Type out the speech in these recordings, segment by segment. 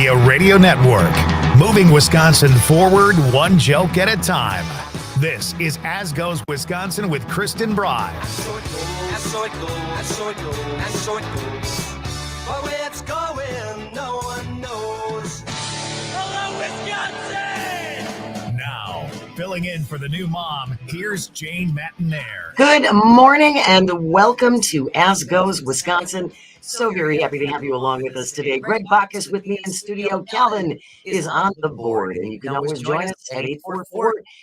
Media Radio Network, moving Wisconsin forward one joke at a time. This is As Goes Wisconsin with Kristen Bry. So it goes. But where it's going, no one knows. Hello, Wisconsin! Now, filling in for the new mom, here's Jane Matinaire. Good morning and welcome to As Goes Wisconsin. So very happy to have you along with us today. Greg Bach is with me in studio. Calvin is on the board, and you can always join us at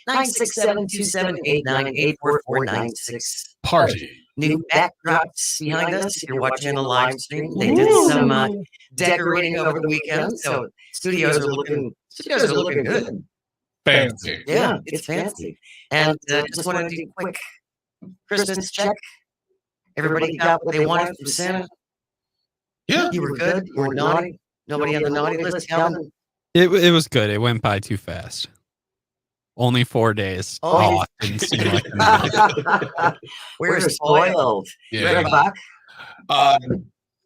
844-967-2789, 844-96. Party. New backdrops behind us. If you're watching the live stream, they did some decorating over the weekend, so studios are looking good. Fancy. Yeah, it's fancy. And just wanted to do a quick Christmas check. Everybody got what they wanted from Santa. Yeah. You were good. You were naughty. Nobody on the naughty list, Calvin. It was good. It went by too fast. Only 4 days. Oh. Didn't seem like enough. We're spoiled. Yeah. Greg Bach.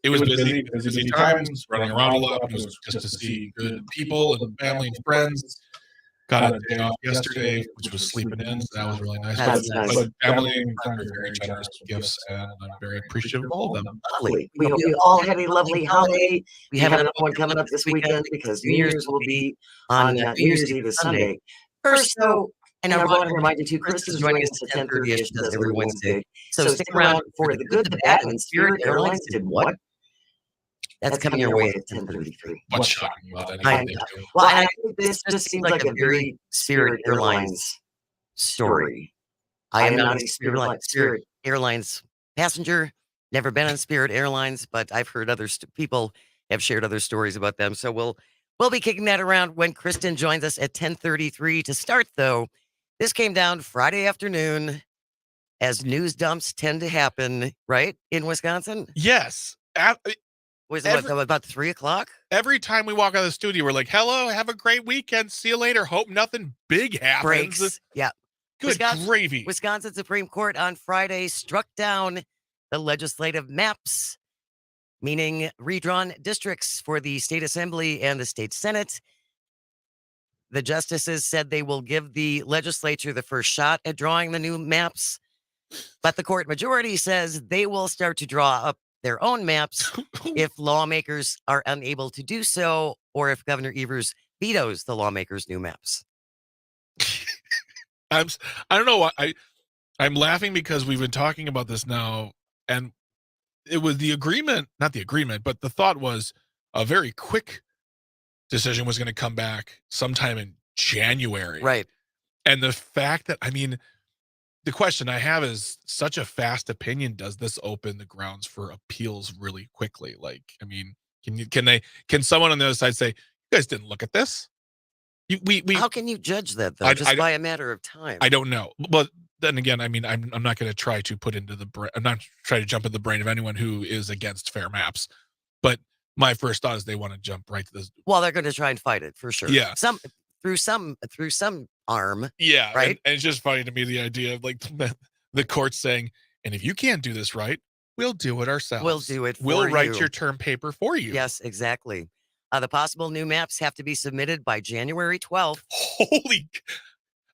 It was busy times, running around a lot. It was just to see good people and family and friends. Got a day off yesterday, which was sleeping in, so that was really nice. That's nice. But family and friends are very generous with gifts, and I'm very appreciative of all of them. Lovely. We hope you all had a lovely holiday. We have another one coming up this weekend because New Year's will be on New Year's Eve this Sunday. First, though, and I want to remind you too, Chris is joining us at 10:30ish, does every Wednesday. So stick around for the good, the bad, and Spirit Airlines did what? That's coming your way at 10:33. What's shocking about that? I know. Well, and I think this just seems like a very Spirit Airlines story. I am not a Spirit Airlines passenger, never been on Spirit Airlines, but I've heard other people have shared other stories about them. So we'll be kicking that around when Kristen joins us at 10:33. To start, though, this came down Friday afternoon, as news dumps tend to happen, right, in Wisconsin? Yes. Was it about 3 o'clock? Every time we walk out of the studio, we're like, hello, have a great weekend. See you later. Hope nothing big happens. Breaks. Yeah. Good gravy. Wisconsin Supreme Court on Friday struck down the legislative maps, meaning redrawn districts for the state assembly and the state senate. The justices said they will give the legislature the first shot at drawing the new maps, but the court majority says they will start to draw up their own maps if lawmakers are unable to do so, or if Governor Evers vetoes the lawmakers' new maps. I don't know why I'm laughing because we've been talking about this now, and it was not the agreement, but the thought was a very quick decision was going to come back sometime in January. Right. And the fact that, the question I have is, such a fast opinion, does this open the grounds for appeals really quickly? Can someone on the other side say, you guys didn't look at this? How can you judge that, though, by a matter of time? I don't know. But then again, I'm not going to try to try to jump in the brain of anyone who is against fair maps. But my first thought is they want to jump right to this. Well, they're going to try and fight it for sure. Yeah. Through some arm. Yeah. Right. And it's just funny to me, the idea of the court saying, and if you can't do this right, we'll do it ourselves. We'll do it for We'll you. write your term paper for you. Yes, exactly. The possible new maps have to be submitted by January 12th.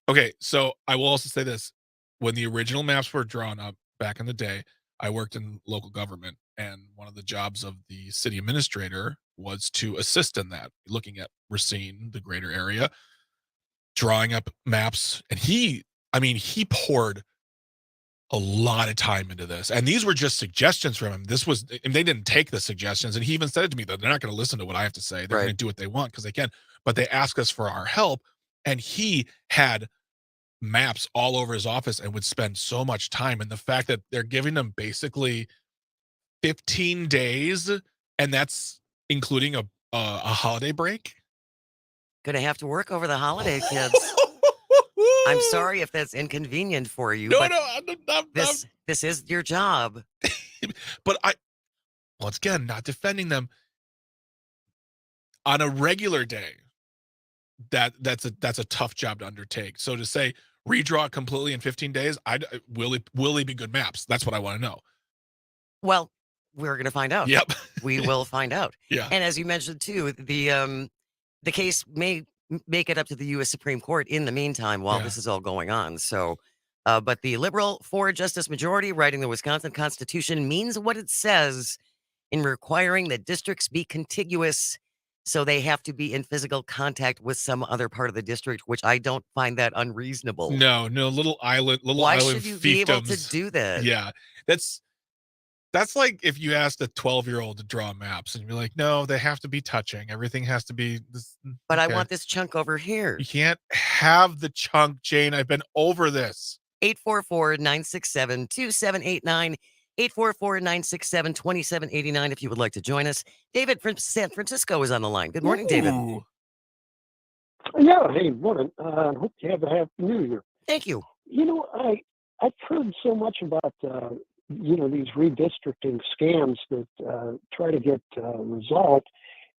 Okay, so I will also say this. When the original maps were drawn up back in the day, I worked in local government, and one of the jobs of the city administrator was to assist in that, looking at Racine, the greater area, drawing up maps. And he poured a lot of time into this. And these were just suggestions from him. And they didn't take the suggestions. And he even said it to me that they're not going to listen to what I have to say. They're going to do what they want because they can. But they ask us for our help. And he had maps all over his office and would spend so much time. And the fact that they're giving them basically 15 days, and that's including a holiday break. Gonna have to work over the holiday, kids. I'm sorry if that's inconvenient for you. This is your job. But once again, not defending them. On a regular day, that's a tough job to undertake. So to say redraw it completely in 15 days, will they be good maps? That's what I want to know. Well, we're going to find out. Yep. We will find out. Yeah. And as you mentioned too, the case may make it up to the U.S. Supreme Court in the meantime while Yeah. this is all going on. So, but the liberal 4-justice majority writing the Wisconsin Constitution means what it says in requiring that districts be contiguous, so they have to be in physical contact with some other part of the district, which I don't find that unreasonable. No, little island Why island should you be able to fiefdoms. do that? Yeah, that's like if you asked a 12-year-old to draw maps and you're like, no, they have to be touching. Everything has to be this. But I okay. want this chunk over here. You can't have the chunk, Jane. I've been over this. 844-967-2789. 844-967-2789 if you would like to join us. David from San Francisco is on the line. Good morning, David. Ooh. Yeah, hey, morning. Hope you have a happy New Year. Thank you. You know, I've heard so much about these redistricting scams that try to get resolved.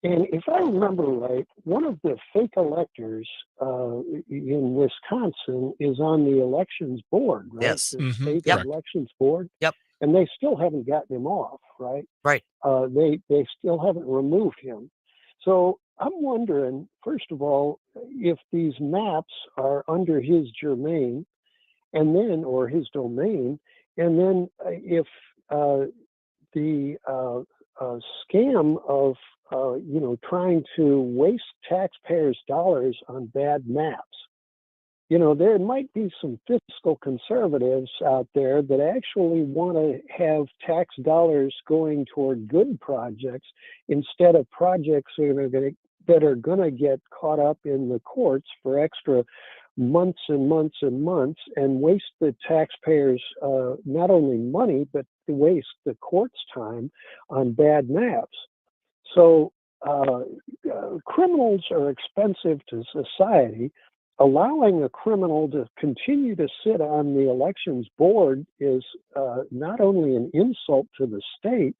And if I remember right, one of the fake electors in Wisconsin is on the elections board, right? Yes. The Mhm, state correct. elections board. Yep. And they still haven't gotten him off, right? Right. They still haven't removed him. So I'm wondering, first of all, if these maps are under his germane, and then or his domain, and then if the scam of trying to waste taxpayers' dollars on bad maps. You know, there might be some fiscal conservatives out there that actually want to have tax dollars going toward good projects instead of projects that are going to get caught up in the courts for extra months and months and months and waste the taxpayers not only money, but waste the court's time on bad maps. So criminals are expensive to society. Allowing a criminal to continue to sit on the elections board is not only an insult to the state,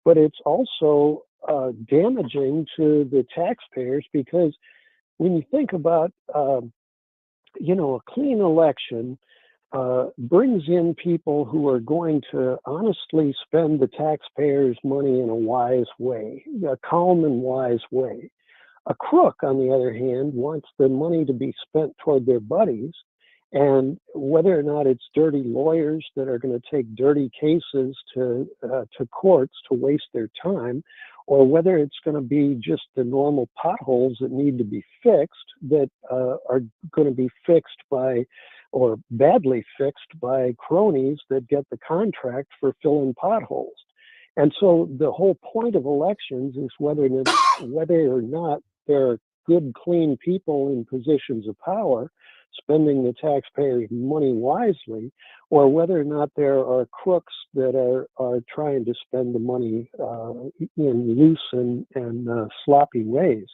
but it's also damaging to the taxpayers, because when you think about, a clean election brings in people who are going to honestly spend the taxpayers' money in a wise way, a calm and wise way. A crook, on the other hand, wants the money to be spent toward their buddies, and whether or not it's dirty lawyers that are going to take dirty cases to courts to waste their time, or whether it's going to be just the normal potholes that need to be fixed that are going to be fixed by, or badly fixed by, cronies that get the contract for filling potholes. And so the whole point of elections is whether or not there are good, clean people in positions of power spending the taxpayers' money wisely, or whether or not there are crooks that are trying to spend the money in loose and sloppy ways.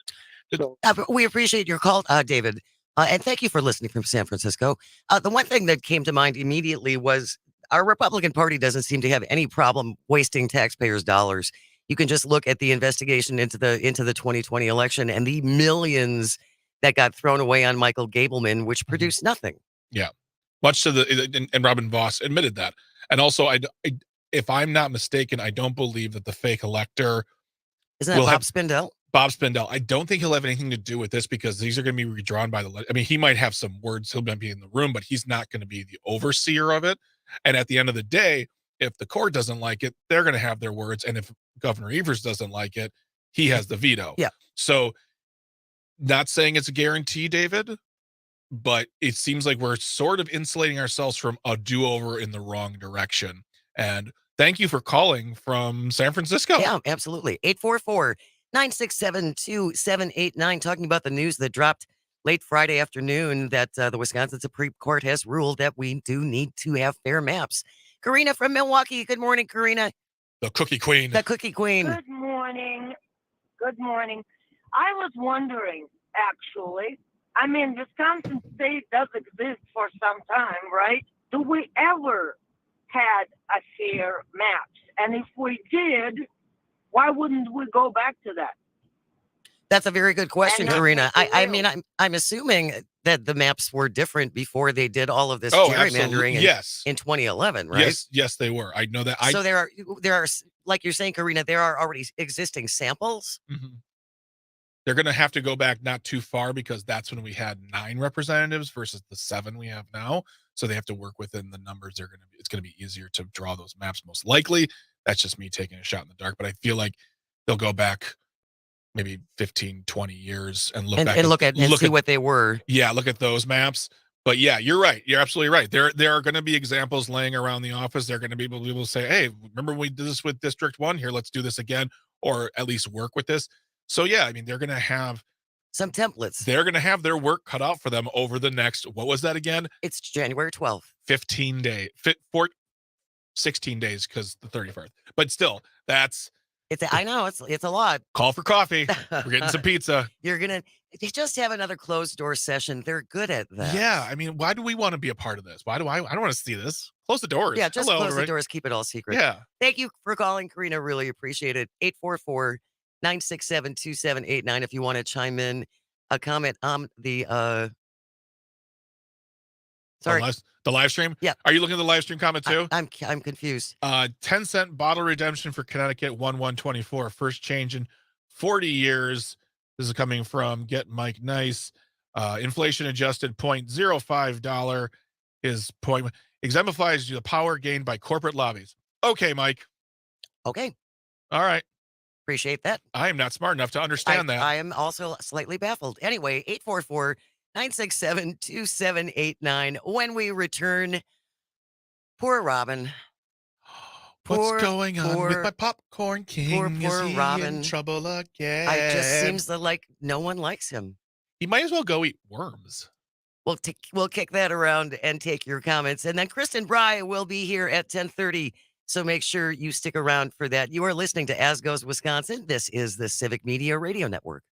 So We appreciate your call, David. And thank you for listening from San Francisco. The one thing that came to mind immediately was our Republican Party doesn't seem to have any problem wasting taxpayers' dollars. You can just look at the investigation into the 2020 election and the millions that got thrown away on Michael Gableman, which produced nothing. Yeah, much to and Robin Voss admitted that. And also, if I'm not mistaken, I don't believe that the fake elector Isn't that Bob Spindell? Bob Spindell. I don't think he'll have anything to do with this, because these are going to be redrawn by I mean, he might have some words. He'll be in the room, but he's not going to be the overseer of it. And at the end of the day, if the court doesn't like it, they're going to have their words. And if Governor Evers doesn't like it, he has the veto. Yeah. So, not saying it's a guarantee, David, but it seems like we're sort of insulating ourselves from a do-over in the wrong direction. And thank you for calling from San Francisco. Yeah, absolutely. 844-967-2789, talking about the news that dropped late Friday afternoon that the Wisconsin Supreme Court has ruled that we do need to have fair maps. Karina from Milwaukee. Good morning, Karina. The Cookie Queen. The Cookie Queen. Good morning. Good morning. I was wondering, actually, I mean, Wisconsin State does exist for some time, right? Do we ever had a fair maps? And if we did, why wouldn't we go back to that? That's a very good question, And Karina. that's I mean, I'm assuming that the maps were different before they did all of this Oh, gerrymandering absolutely. in, Yes. in 2011, right? Yes, they were. I know that. So there are, like you're saying, Karina, there are already existing samples. Mhm. They're going to have to go back not too far because that's when we had 9 representatives versus the 7 we have now. So they have to work within the numbers. It's going to be easier to draw those maps most likely. That's just me taking a shot in the dark, but I feel like they'll go back maybe 15, 20 years and look back And look at see what they were. Yeah, look at those maps. But yeah, you're right. You're absolutely right. There are going to be examples laying around the office. They're going to be able to say, "Hey, remember when we did this with District 1? Here, let's do this again," or at least work with this. So yeah, I mean, they're going to have Some templates. they're going to have their work cut out for them over the next, what was that again? It's January 12th. 15 days, 16 days because the 31st. But still, that's I know it's a lot. call for coffee. We're getting some pizza. They just have another closed door session. They're good at that. Yeah, I mean, why do we want to be a part of this? I don't want to see this. Close the doors. Yeah, just Hello, close the everybody. doors, keep it all secret. Yeah. Thank you for calling, Karina. Really appreciate it. 844-967-2789 if you want to chime in a comment on the sorry. The live stream? Yeah. Are you looking at the live stream comment too? I'm confused. 10-cent bottle redemption for Connecticut 1124. First change in 40 years. This is coming from Get Mike Nice. Inflation adjusted $0.05 is point exemplifies the power gained by corporate lobbies. Okay, Mike. Okay. All right. Appreciate that. I am not smart enough to understand that. I am also slightly baffled. Anyway, 844-967-2789. When we return, poor Robin. What's going on with my popcorn king? Poor Is he Robin. in trouble again? It just seems like no one likes him. He might as well go eat worms. We'll kick that around and take your comments. And then Kristen Bry will be here at 10:30. So make sure you stick around for that. You are listening to As Goes Wisconsin. This is the Civic Media Radio Network.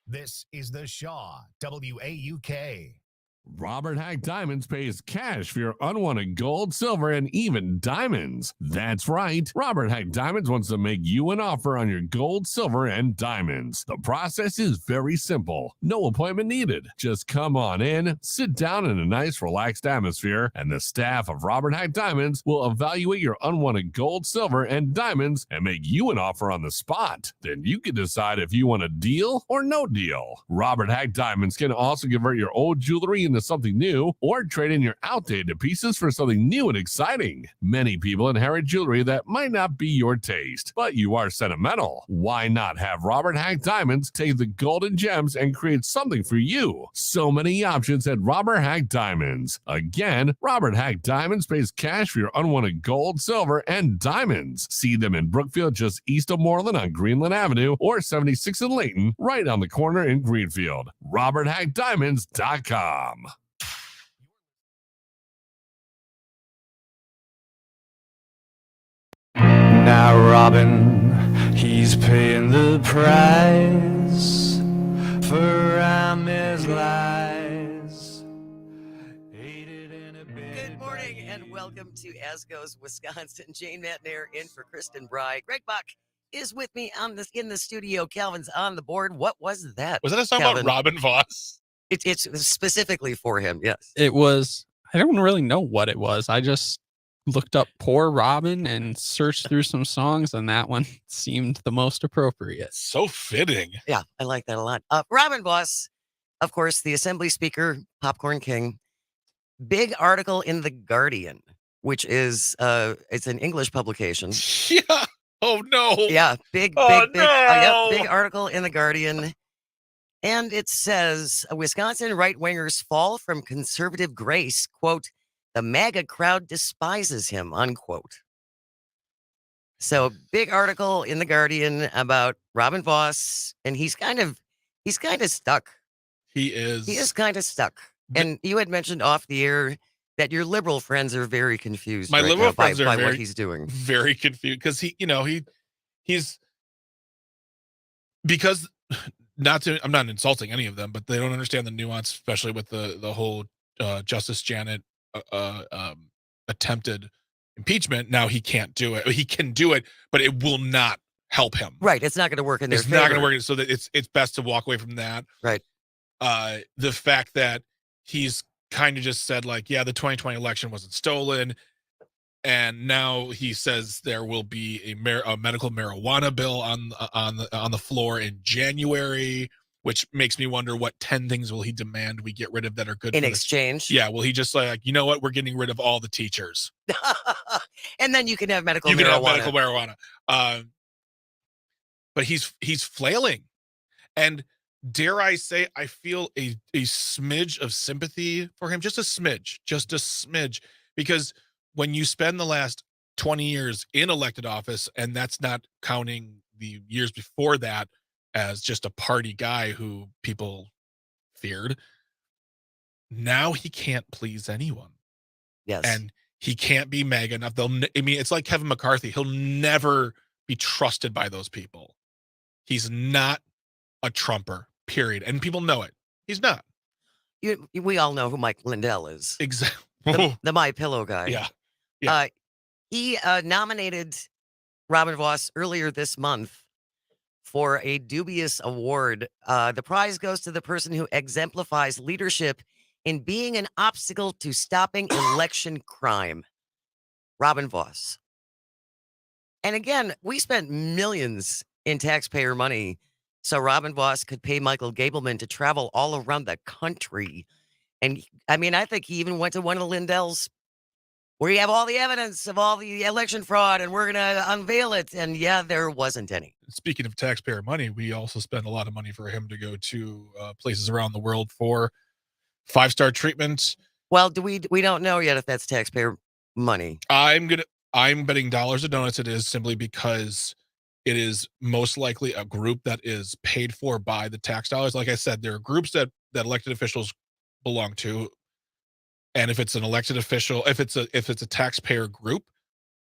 This is the Shaw WAUK. Robert Hack Diamonds pays cash for your unwanted gold, silver, and even diamonds. That's right. Robert Hack Diamonds wants to make you an offer on your gold, silver, and diamonds. The process is very simple. No appointment needed. Just come on in, sit down in a nice, relaxed atmosphere, and the staff of Robert Hack Diamonds will evaluate your unwanted gold, silver, and diamonds and make you an offer on the spot. Then you can decide if you want a deal or no deal. Robert Hack Diamonds can also convert your old jewelry into something new or trade in your outdated pieces for something new and exciting. Many people inherit jewelry that might not be your taste, but you are sentimental. Why not have Robert Hack Diamonds take the golden gems and create something for you? So many options at Robert Hack Diamonds. Again, Robert Hack Diamonds pays cash for your unwanted gold, silver, and diamonds. See them in Brookfield just east of Moreland on Greenland Avenue or 76 in Layton, right on the corner in Greenfield. RobertHackDiamonds.com. Now Robin, he's paying the price for Amy's lies. Good morning and welcome to As Goes Wisconsin. Jane Matnair in for Kristen Bry. Greg Bach is with me in the studio. Calvin's on the board. What was that? Was that a song Calvin? about Robin Voss? It's specifically for him. Yes. It was, I don't really know what it was. I just looked up Poor Robin and searched through some songs, and that one seemed the most appropriate. So fitting. Yeah, I like that a lot. Robin Voss, of course, the Assembly Speaker, Popcorn King. Big article in The Guardian, which is it's an English publication. Yeah. Oh no. Yeah, big Oh, big no. article in The Guardian. And it says Wisconsin right-wingers fall from conservative grace, quote, the MAGA crowd despises him, unquote. So big article in The Guardian about Robin Voss, and he's kind of stuck. He is. He is kind of stuck. And you had mentioned off the air that your liberal friends are very confused My right liberal now by, friends are by very, what he's doing. very confused because he's because I'm not insulting any of them, but they don't understand the nuance, especially with the whole Justice Janet attempted impeachment. Now he can't do it. He can do it, but it will not help him. Right. It's not going to work in their It's favor. not going to work. So that it's best to walk away from that. Right. The fact that he's kind of just said like, yeah, the 2020 election wasn't stolen. And now he says there will be a medical marijuana bill on the floor in January, which makes me wonder what 10 things will he demand we get rid of that are good in for exchange. Yeah, will he just like, you know what, we're getting rid of all the teachers. And then you can have medical You marijuana. can have medical marijuana. But he's flailing. And dare I say, I feel a smidge of sympathy for him, just a smidge, because when you spend the last 20 years in elected office, and that's not counting the years before that as just a party guy who people feared, now he can't please anyone. Yes. And he can't be MAGA enough. It's like Kevin McCarthy. He'll never be trusted by those people. He's not a Trumper, period. And people know it. He's not. We all know who Mike Lindell is. Exactly. The My Pillow guy. Yeah. He nominated Robin Voss earlier this month for a dubious award. The prize goes to the person who exemplifies leadership in being an obstacle to stopping election crime. Robin Voss. And again, we spent millions in taxpayer money so Robin Voss could pay Michael Gableman to travel all around the country. And I mean, I think he even went to one of the Lindell's where you have all the evidence of all the election fraud and we're going to unveil it. And yeah, there wasn't any. Speaking of taxpayer money, we also spend a lot of money for him to go to places around the world for 5-star treatment. Well, we don't know yet if that's taxpayer money. I'm betting dollars to donuts it is, simply because it is most likely a group that is paid for by the tax dollars. Like I said, there are groups that elected officials belong to. And if it's an elected official, if it's a taxpayer group,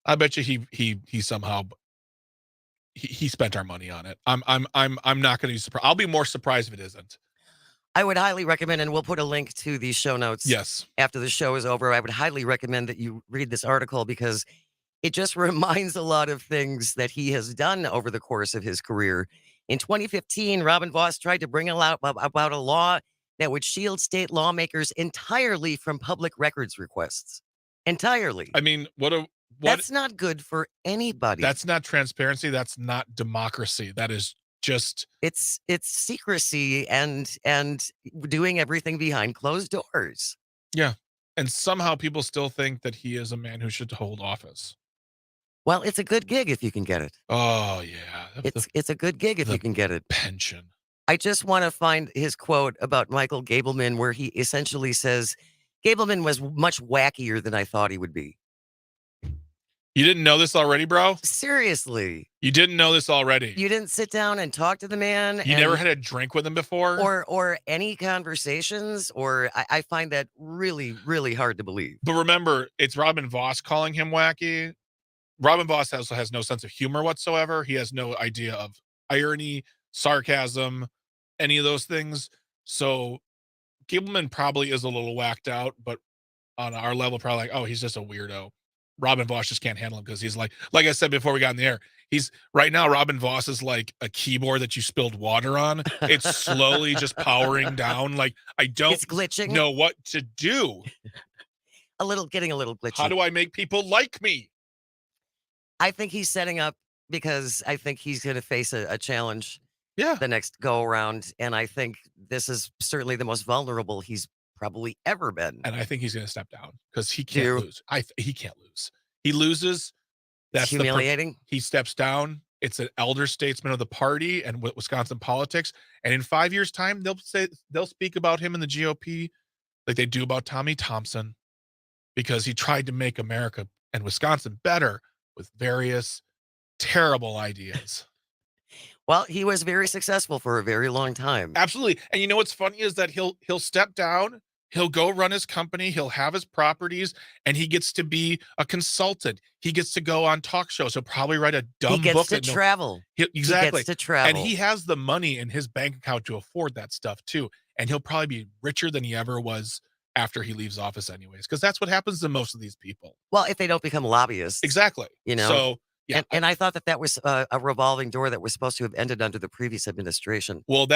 I bet you he somehow he spent our money on it. I'm not going to be surprised. I'll be more surprised if it isn't. I would highly recommend, and we'll put a link to the show notes. Yes. After the show is over, I would highly recommend that you read this article because it just reminds a lot of things that he has done over the course of his career. In 2015, Robin Voss tried to bring about a law that would shield state lawmakers entirely from public records requests. Entirely. I mean, that's not good for anybody. That's not transparency. That's not democracy. That is just it's secrecy and doing everything behind closed doors. Yeah. And somehow people still think that he is a man who should hold office. Well, it's a good gig if you can get it. Oh yeah. It's a good gig if you can get it. Pension. I just want to find his quote about Michael Gableman, where he essentially says, Gableman was much wackier than I thought he would be. You didn't know this already, bro? Seriously. You didn't know this already? You didn't sit down and talk to the man? You never had a drink with him before? Or any conversations? Or I find that really, really hard to believe. But remember, it's Robin Voss calling him wacky. Robin Voss also has no sense of humor whatsoever. He has no idea of irony, sarcasm, any of those things. So Gableman probably is a little whacked out, but on our level, probably like, oh, he's just a weirdo. Robin Voss just can't handle him because he's like I said before we got in the air, he's right now, Robin Voss is like a keyboard that you spilled water on. It's slowly just powering down. Like, it's glitching. Know what to do. Getting a little glitchy. How do I make people like me? I think he's setting up because I think he's going to face a challenge. Yeah. The next go around. And I think this is certainly the most vulnerable he's probably ever been. And I think he's going to step down because he can't You- lose. He can't lose. He loses. It's That's humiliating. he steps down. It's an elder statesman of the party and Wisconsin politics. And in 5 years' time, they'll speak about him in the GOP like they do about Tommy Thompson, because he tried to make America and Wisconsin better with various terrible ideas. Well, he was very successful for a very long time. Absolutely. And you know what's funny is that he'll step down, he'll go run his company, he'll have his properties, and he gets to be a consultant. He gets to go on talk shows. He'll probably write a dumb He book. gets to travel. Exactly. He gets to travel. And he has the money in his bank account to afford that stuff too. And he'll probably be richer than he ever was after he leaves office anyways, because that's what happens to most of these people. Well, if they don't become lobbyists. Exactly. You know? So, yeah. And I thought that was a revolving door that was supposed to have ended under the previous administration. Well,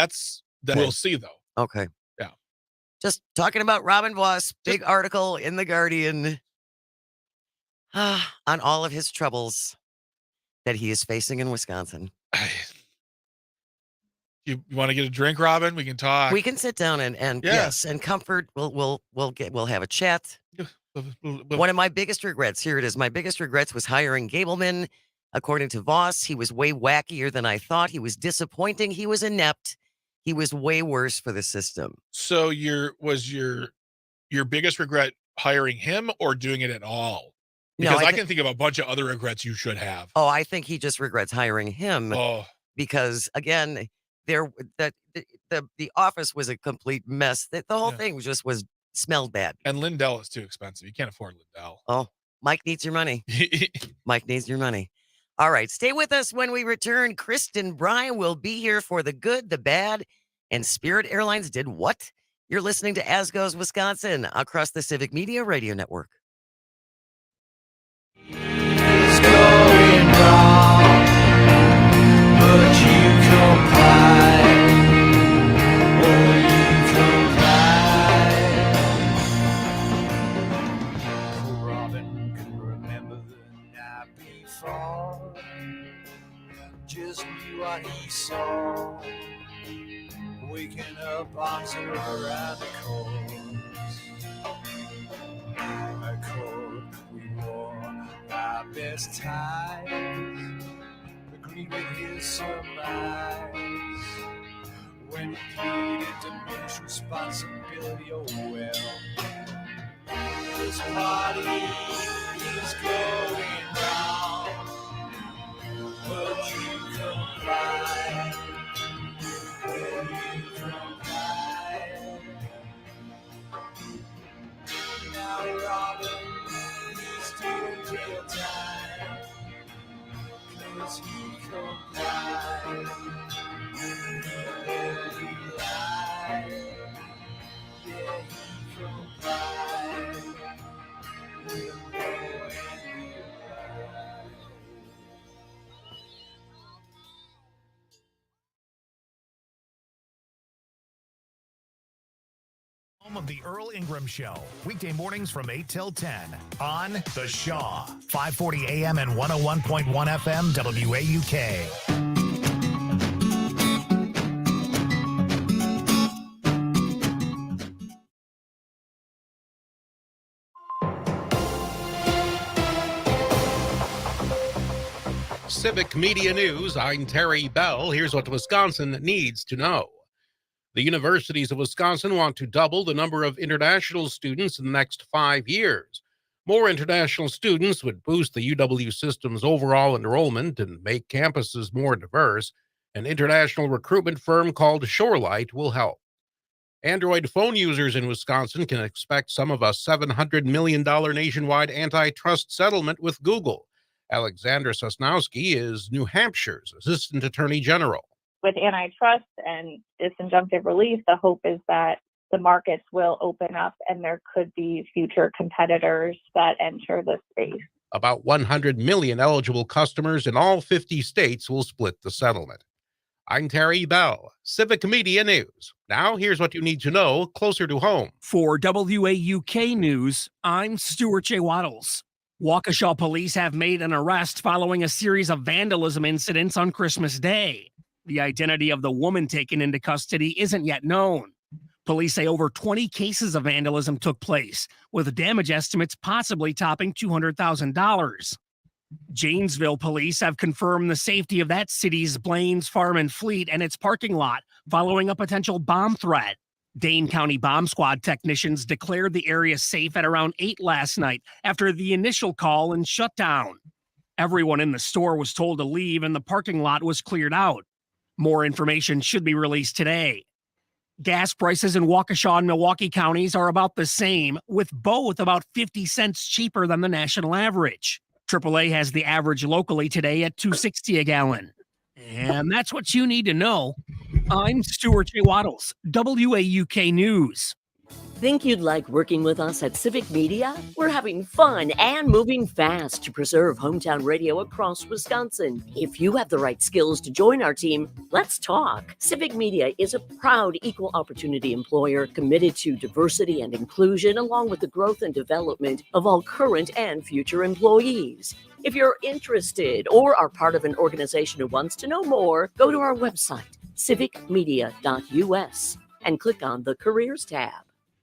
we'll see though. Okay. Yeah. Just talking about Robin Voss, big article in The Guardian on all of his troubles that he is facing in Wisconsin. You want to get a drink, Robin? We can talk. We can sit down and Yeah. yes, and comfort. We'll have a chat. One of my biggest regrets, here it is. My biggest regrets was hiring Gableman. According to Voss, he was way wackier than I thought. He was disappointing. He was inept. He was way worse for the system. So was your biggest regret hiring him or doing it at all? No, Because I I thi- can think of a bunch of other regrets you should have. Oh, I think he just regrets hiring him Oh, because again, the office was a complete mess. The whole Yeah. thing was smelled bad. and Lindell is too expensive. You can't afford Lindell. Oh, Mike needs your money. Mike needs your money. All right, stay with us when we return. Kristen Bryan will be here for the good, the bad, and Spirit Airlines did what? You're listening to As Goes Wisconsin across the Civic Media Radio Network. It's going wrong, but you comply. Oh, you comply. Robin could remember the night before, just knew what he saw. Waking up arms around the course, a coat we wore our best ties, agreed with his surmise when he pleaded diminished responsibility. Oh well, this party is going wrong, but you comply. Will you comply? Now Robin is doing jail time, 'cause he complied. Will he lie? Yeah, he complied. We'll go and Home of the Earl Ingram Show, weekday mornings from 8 till 10 on The Shaw, 540 AM and 101.1 FM WAUK. Civic Media News, I'm Terry Bell. Here's what Wisconsin needs to know. The universities of Wisconsin want to double the number of international students in the next 5 years. More international students would boost the UW system's overall enrollment and make campuses more diverse. An international recruitment firm called Shorelight will help. Android phone users in Wisconsin can expect some of a $700 million nationwide antitrust settlement with Google. Alexandra Sosnowski is New Hampshire's Assistant Attorney General. With antitrust and this injunctive relief, the hope is that the markets will open up and there could be future competitors that enter the space. About 100 million eligible customers in all 50 states will split the settlement. I'm Terry Bell, Civic Media News. Now, here's what you need to know closer to home. For WAUK News, I'm Stuart J. Waddles. Waukesha police have made an arrest following a series of vandalism incidents on Christmas Day. The identity of the woman taken into custody isn't yet known. Police say over 20 cases of vandalism took place, with damage estimates possibly topping $200,000. Janesville police have confirmed the safety of that city's Blaines Farm and Fleet and its parking lot following a potential bomb threat. Dane County Bomb Squad technicians declared the area safe at around 8 last night after the initial call and shutdown. Everyone in the store was told to leave and the parking lot was cleared out. More information should be released today. Gas prices in Waukesha and Milwaukee counties are about the same, with both about 50 cents cheaper than the national average. AAA has the average locally today at $2.60 a gallon. And that's what you need to know. I'm Stuart J. Waddles, WAUK News. Think you'd like working with us at Civic Media? We're having fun and moving fast to preserve hometown radio across Wisconsin. If you have the right skills to join our team, let's talk. Civic Media is a proud equal opportunity employer committed to diversity and inclusion, along with the growth and development of all current and future employees. If you're interested or are part of an organization who wants to know more, go to our website, civicmedia.us, and click on the Careers tab.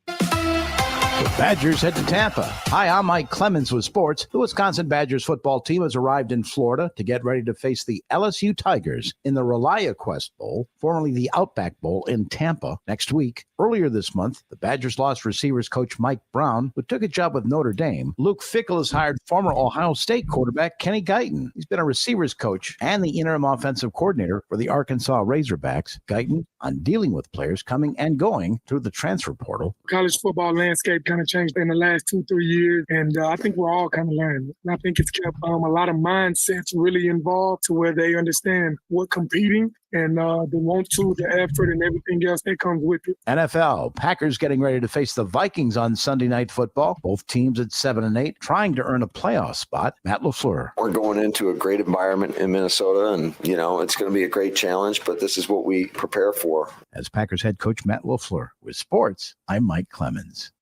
The Badgers head to Tampa. Hi, I'm Mike Clemens with sports. The Wisconsin Badgers football team has arrived in Florida to get ready to face the LSU Tigers in the ReliaQuest Bowl, formerly the Outback Bowl, in Tampa next week. Earlier this month, the Badgers lost receivers coach Mike Brown, who took a job with Notre Dame. Luke Fickell has hired former Ohio State quarterback Kenny Guyton. He's been a receivers coach and the interim offensive coordinator for the Arkansas Razorbacks. Guyton on dealing with players coming and going through the transfer portal. College football landscape kind of changed in the last 2-3 years, and I think we're all kind of learning. And I think it's kept a lot of mindsets really involved to where they understand what competing and the want to, the effort, and everything else that comes with it. NFL, Packers getting ready to face the Vikings on Sunday Night Football. Both teams at 7-8, trying to earn a playoff spot. Matt LaFleur. We're going into a great environment in Minnesota, and, it's going to be a great challenge, but this is what we prepare for. As Packers head coach Matt LaFleur. With sports, I'm Mike Clemens.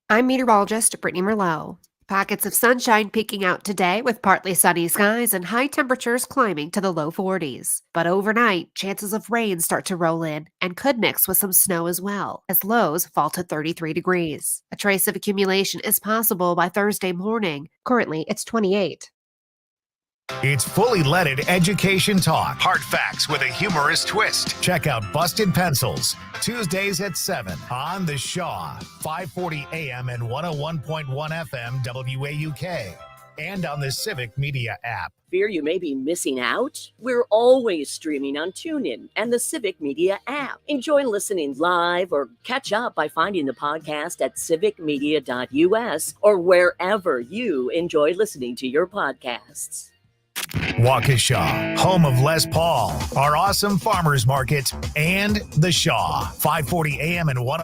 I'm meteorologist Brittany Merlot. Pockets of sunshine peeking out today with partly sunny skies and high temperatures climbing to the low 40s. But overnight, chances of rain start to roll in and could mix with some snow as well, as lows fall to 33 degrees. A trace of accumulation is possible by Thursday morning. Currently, it's 28. It's fully leaded education talk. Hard facts with a humorous twist. Check out Busted Pencils, Tuesdays at 7 on The Shaw, 540 AM and 101.1 FM WAUK, and on the Civic Media app. Fear you may be missing out? We're always streaming on TuneIn and the Civic Media app. Enjoy listening live or catch up by finding the podcast at civicmedia.us or wherever you enjoy listening to your podcasts. Waukesha, home of Les Paul, our awesome farmers market, and The Shaw, 540 AM and 1.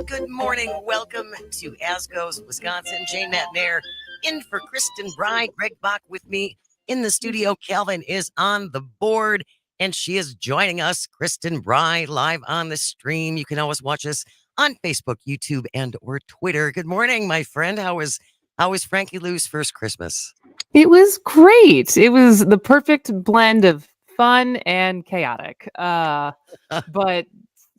Good morning. Welcome to Asco's Wisconsin. Jane Matnair in for Kristen Bry. Greg Bach with me in the studio. Calvin is on the board, and she is joining us. Kristen Bry live on the stream. You can always watch us on Facebook, YouTube, and or Twitter. Good morning, my friend. How was Frankie Lou's first Christmas? It was great. It was the perfect blend of fun and chaotic. But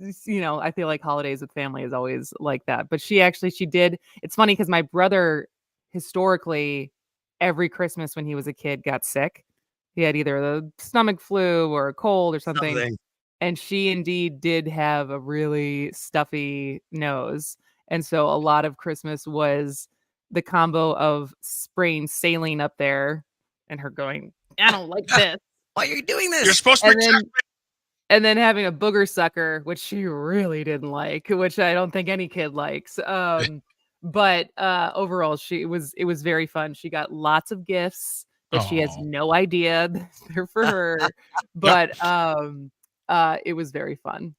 I feel like holidays with family is always like that. But she did. It's funny because my brother historically every Christmas when he was a kid got sick. He had either the stomach flu or a cold or something. And she indeed did have a really stuffy nose. And so a lot of Christmas was the combo of Sprain sailing up there and her going, I don't like this. Why are you doing this? You're supposed to and then having a booger sucker, which she really didn't like, which I don't think any kid likes. But overall, it was very fun. She got lots of gifts that she has no idea they're for her. But it was very fun.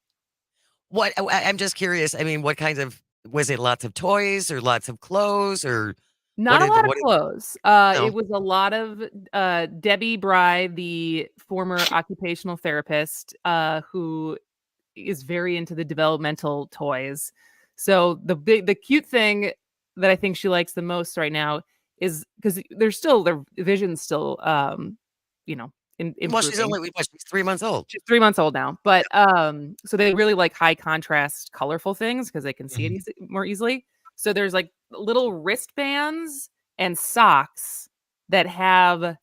I'm just curious. I mean, what kinds of Was it lots of toys or lots of clothes or Not a lot of what did clothes. no? It was a lot of Debbie Bry, the former occupational therapist, who is very into the developmental toys. So the cute thing that I think she likes the most right now is because their vision's still Well, she's improving. only she's 3 months old. She's 3 months old now, but so they really like high contrast, colorful things because they can see it more easily. So there's like little wristbands and socks that have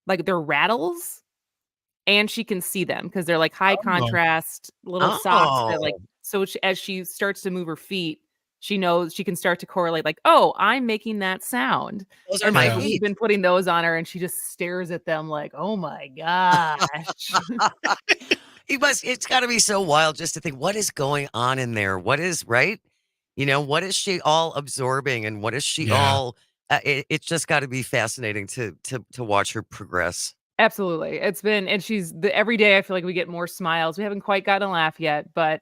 like they're rattles, and she can see them because they're like high contrast little socks that like Oh. so as she starts to move her feet, she knows she can start to correlate like, oh, I'm making that sound. Those are And my so we've feet. been putting those on her, and she just stares at them like, oh my gosh. It's got to be so wild just to think what is going on in there. What is right? What is she all absorbing, and what is she Yeah. all? It's just got to be fascinating to watch her progress. Absolutely. It's been, and every day I feel like we get more smiles. We haven't quite gotten a laugh yet, but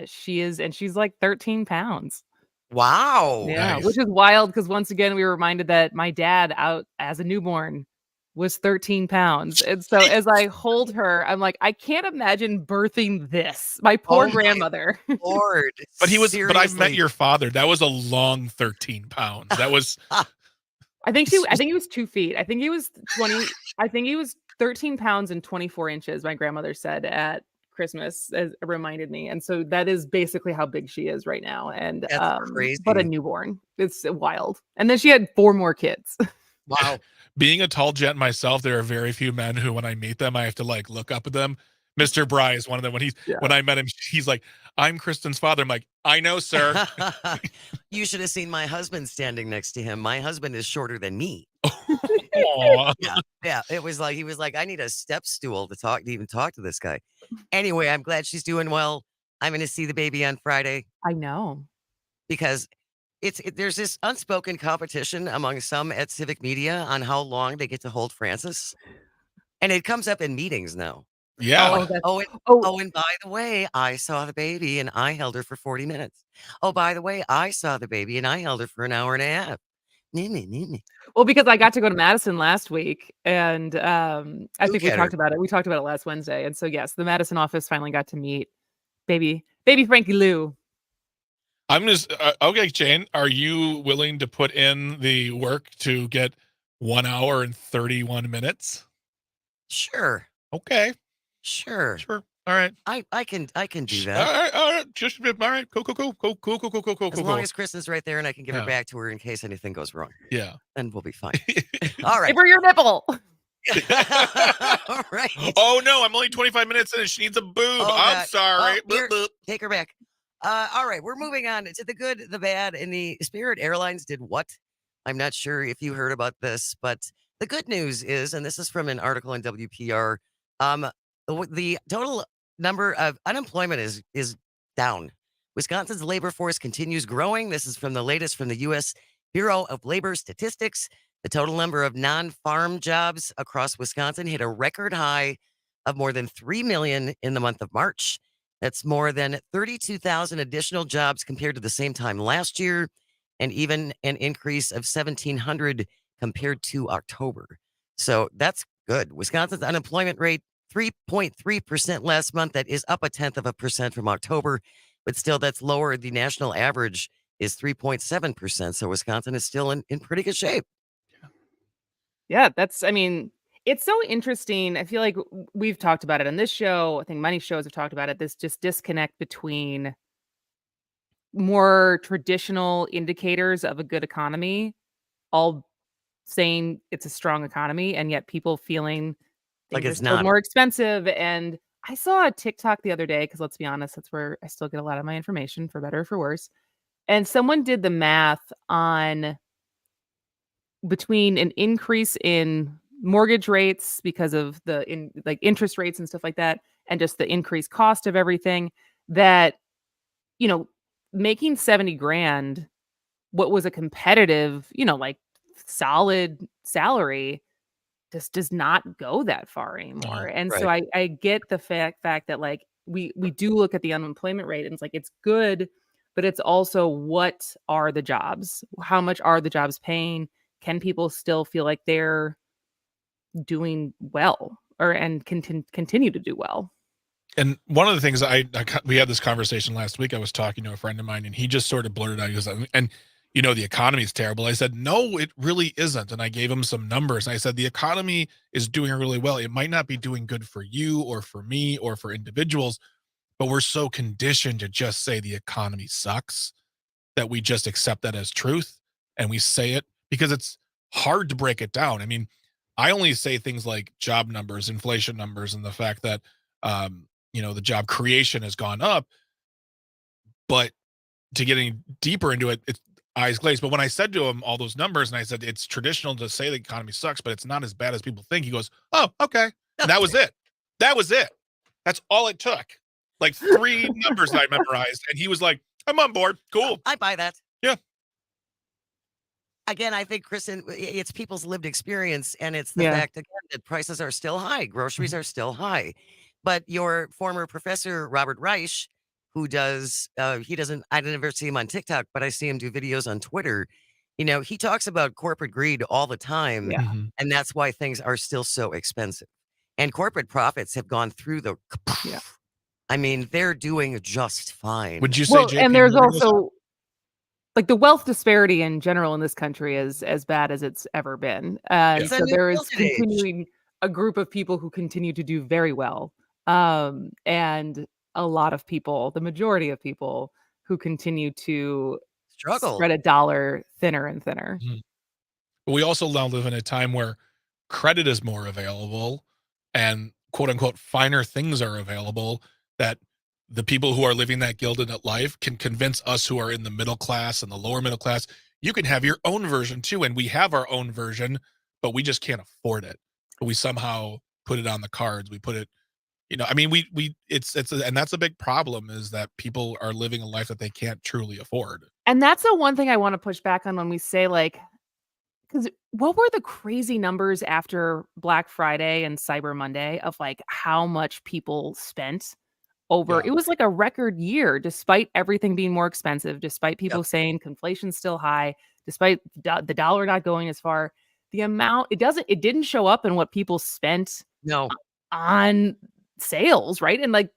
she's like 13 pounds. Wow. Yeah, which is wild because once again we were reminded that my dad out as a newborn was 13 pounds. And so as I hold her, I'm like, I can't imagine birthing this. My poor Oh my grandmother. Lord. But I've met Seriously. your father. That was a long 13 pounds. That was I think he was 2 feet. I think he was 13 pounds and 24 inches, my grandmother said at Christmas, as it reminded me. And so that is basically how big she is right now. And That's but a crazy. newborn. It's wild. And then she had 4 more kids. Wow. being a tall gent myself. There are very few men who, when I meet them, I have to like look up at them. Mr. Bry is one of them. When I met him, he's like, "I'm Kristen's father." I'm like, "I know, sir." You should have seen my husband standing next to him. My husband is shorter than me. Aw. Yeah. It was like he was like, I need a step stool to even talk to this guy. Anyway, I'm glad she's doing well. I'm going to see the baby on Friday I know. because there's this unspoken competition among some at Civic Media on how long they get to hold Francis, and it comes up in meetings now. Yeah. And by the way, I saw the baby and I held her for 40 minutes. Oh, by the way, I saw the baby and I held her for an hour and a half. Well, because I got to go to Madison last week, and I think we Look at talked her. about it. We talked about it last Wednesday, and so yes, the Madison office finally got to meet baby Frankie Lou. I'm just okay, Jane. Are you willing to put in the work to get 1 hour and 31 minutes? Sure. Okay. Sure. All right. I can do All that. right. Just all right. Cool. As long as Kristen's right there and I can give her Yeah. back to her in case anything goes wrong. Yeah. Then we'll be fine. All right. Give her your nipple. All right. Oh no, I'm only 25 minutes in and she needs a boob. Oh, I'm God. sorry. Oh, here, take her back. All right, we're moving on to the good, the bad, and the Spirit Airlines did what? I'm not sure if you heard about this, but the good news is, and this is from an article in WPR, the total number of unemployment is down. Wisconsin's labor force continues growing. This is from the latest from the U.S. Bureau of Labor Statistics. The total number of non-farm jobs across Wisconsin hit a record high of more than 3 million in the month of March. That's more than 32,000 additional jobs compared to the same time last year, and even an increase of 1,700 compared to October. So that's good. Wisconsin's unemployment rate, 3.3% last month. That is up 0.1% from October, but still that's lower. The national average is 3.7%. So Wisconsin is still in pretty good shape. Yeah, it's so interesting. I feel like we've talked about it on this show. I think many shows have talked about it. This just disconnect between more traditional indicators of a good economy, all saying it's a strong economy, and yet people feeling Like things are it's still not. more expensive. And I saw a TikTok the other day, because let's be honest, that's where I still get a lot of my information, for better or for worse. And someone did the math on between an increase in mortgage rates because of interest rates and stuff like that, and just the increased cost of everything, that, making 70 grand, what was a competitive, solid salary, just does not go that far anymore. And so I get the fact that like we do look at the unemployment rate and it's like, it's good, but it's also what are the jobs? How much are the jobs paying? Can people still feel like they're doing well and continue to do well? And one of the things we had this conversation last week. I was talking to a friend of mine, and he just sort of blurted out, he goes, and the economy is terrible. I said, no, it really isn't. And I gave him some numbers. I said, the economy is doing really well. It might not be doing good for you or for me or for individuals, but we're so conditioned to just say the economy sucks that we just accept that as truth. And we say it because it's hard to break it down. I mean, I only say things like job numbers, inflation numbers, and the fact that, the job creation has gone up, but to getting deeper into it, it's eyes glazed. But when I said to him all those numbers, and I said, it's traditional to say the economy sucks, but it's not as bad as people think. He goes, oh, okay. And that was it. That was it. That's all it took. Like 3 numbers that I memorized. And he was like, I'm on board. Cool. I buy that. Yeah. Again, I think, Kristen, it's people's lived experience, and it's the Yeah. fact, again, that prices are still high. Groceries are still high. But your former professor, Robert Reich, who does, I never see him on TikTok, but I see him do videos on Twitter. He talks about corporate greed all the time. Yeah. And that's why things are still so expensive. And corporate profits have gone through the. Yeah. I mean, they're doing just fine. Would you say, Well, JP and there's Morgan was- also like the wealth disparity in general in this country is as bad as it's ever been. It's a So new there is Gilded Age. continuing a group of people who continue to do very well. And a lot of people, the majority of people who continue to Struggle. spread a dollar thinner and thinner. But we also now live in a time where credit is more available and quote unquote finer things are available that the people who are living that gilded life can convince us who are in the middle class and the lower middle class, you can have your own version too. And we have our own version, but we just can't afford it. But we somehow put it on the cards. We put it, I mean, and that's a big problem, is that people are living a life that they can't truly afford. And that's the one thing I want to push back on when we say, like, because what were the crazy numbers after Black Friday and Cyber Monday of like how much people spent over? Yeah. It was like a record year, despite everything being more expensive, despite people saying inflation's still high, despite the dollar not going as far. The amount it didn't show up in what people spent on sales, right? And like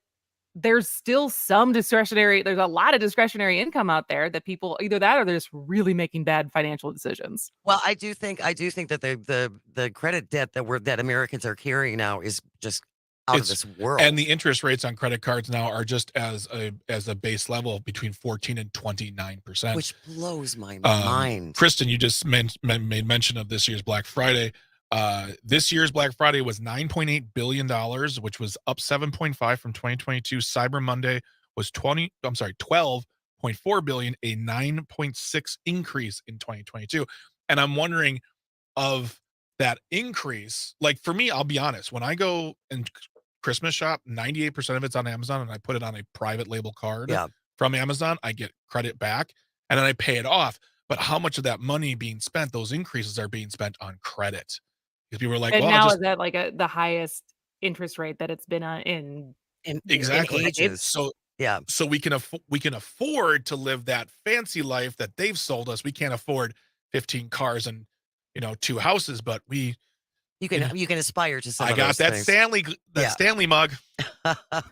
there's still there's a lot of discretionary income out there that people either that or they're just really making bad financial decisions. Well, I do think that the credit debt that Americans are carrying now is just out of this world. And the interest rates on credit cards now are just as a base level between 14 and 29%. Which blows my mind. Kristen, you just made mention of this year's Black Friday. This year's Black Friday was $9.8 billion, which was up 7.5 from 2022. Cyber Monday was 12.4 billion, a 9.6 increase in 2022. And I'm wondering, of that increase, like for me, I'll be honest, when I go and Christmas shop, 98% of it's on Amazon, and I put it on a private label card from Amazon. I get credit back and then I pay it off. But how much of that money being spent, those increases are being spent on credit? Because people are like, And well, now just is that like the highest interest rate that it's been in exactly. ages. So we can afford to live that fancy life that they've sold us. We can't afford 15 cars and 2 houses, but you can aspire to some. I of got those that things. Stanley mug.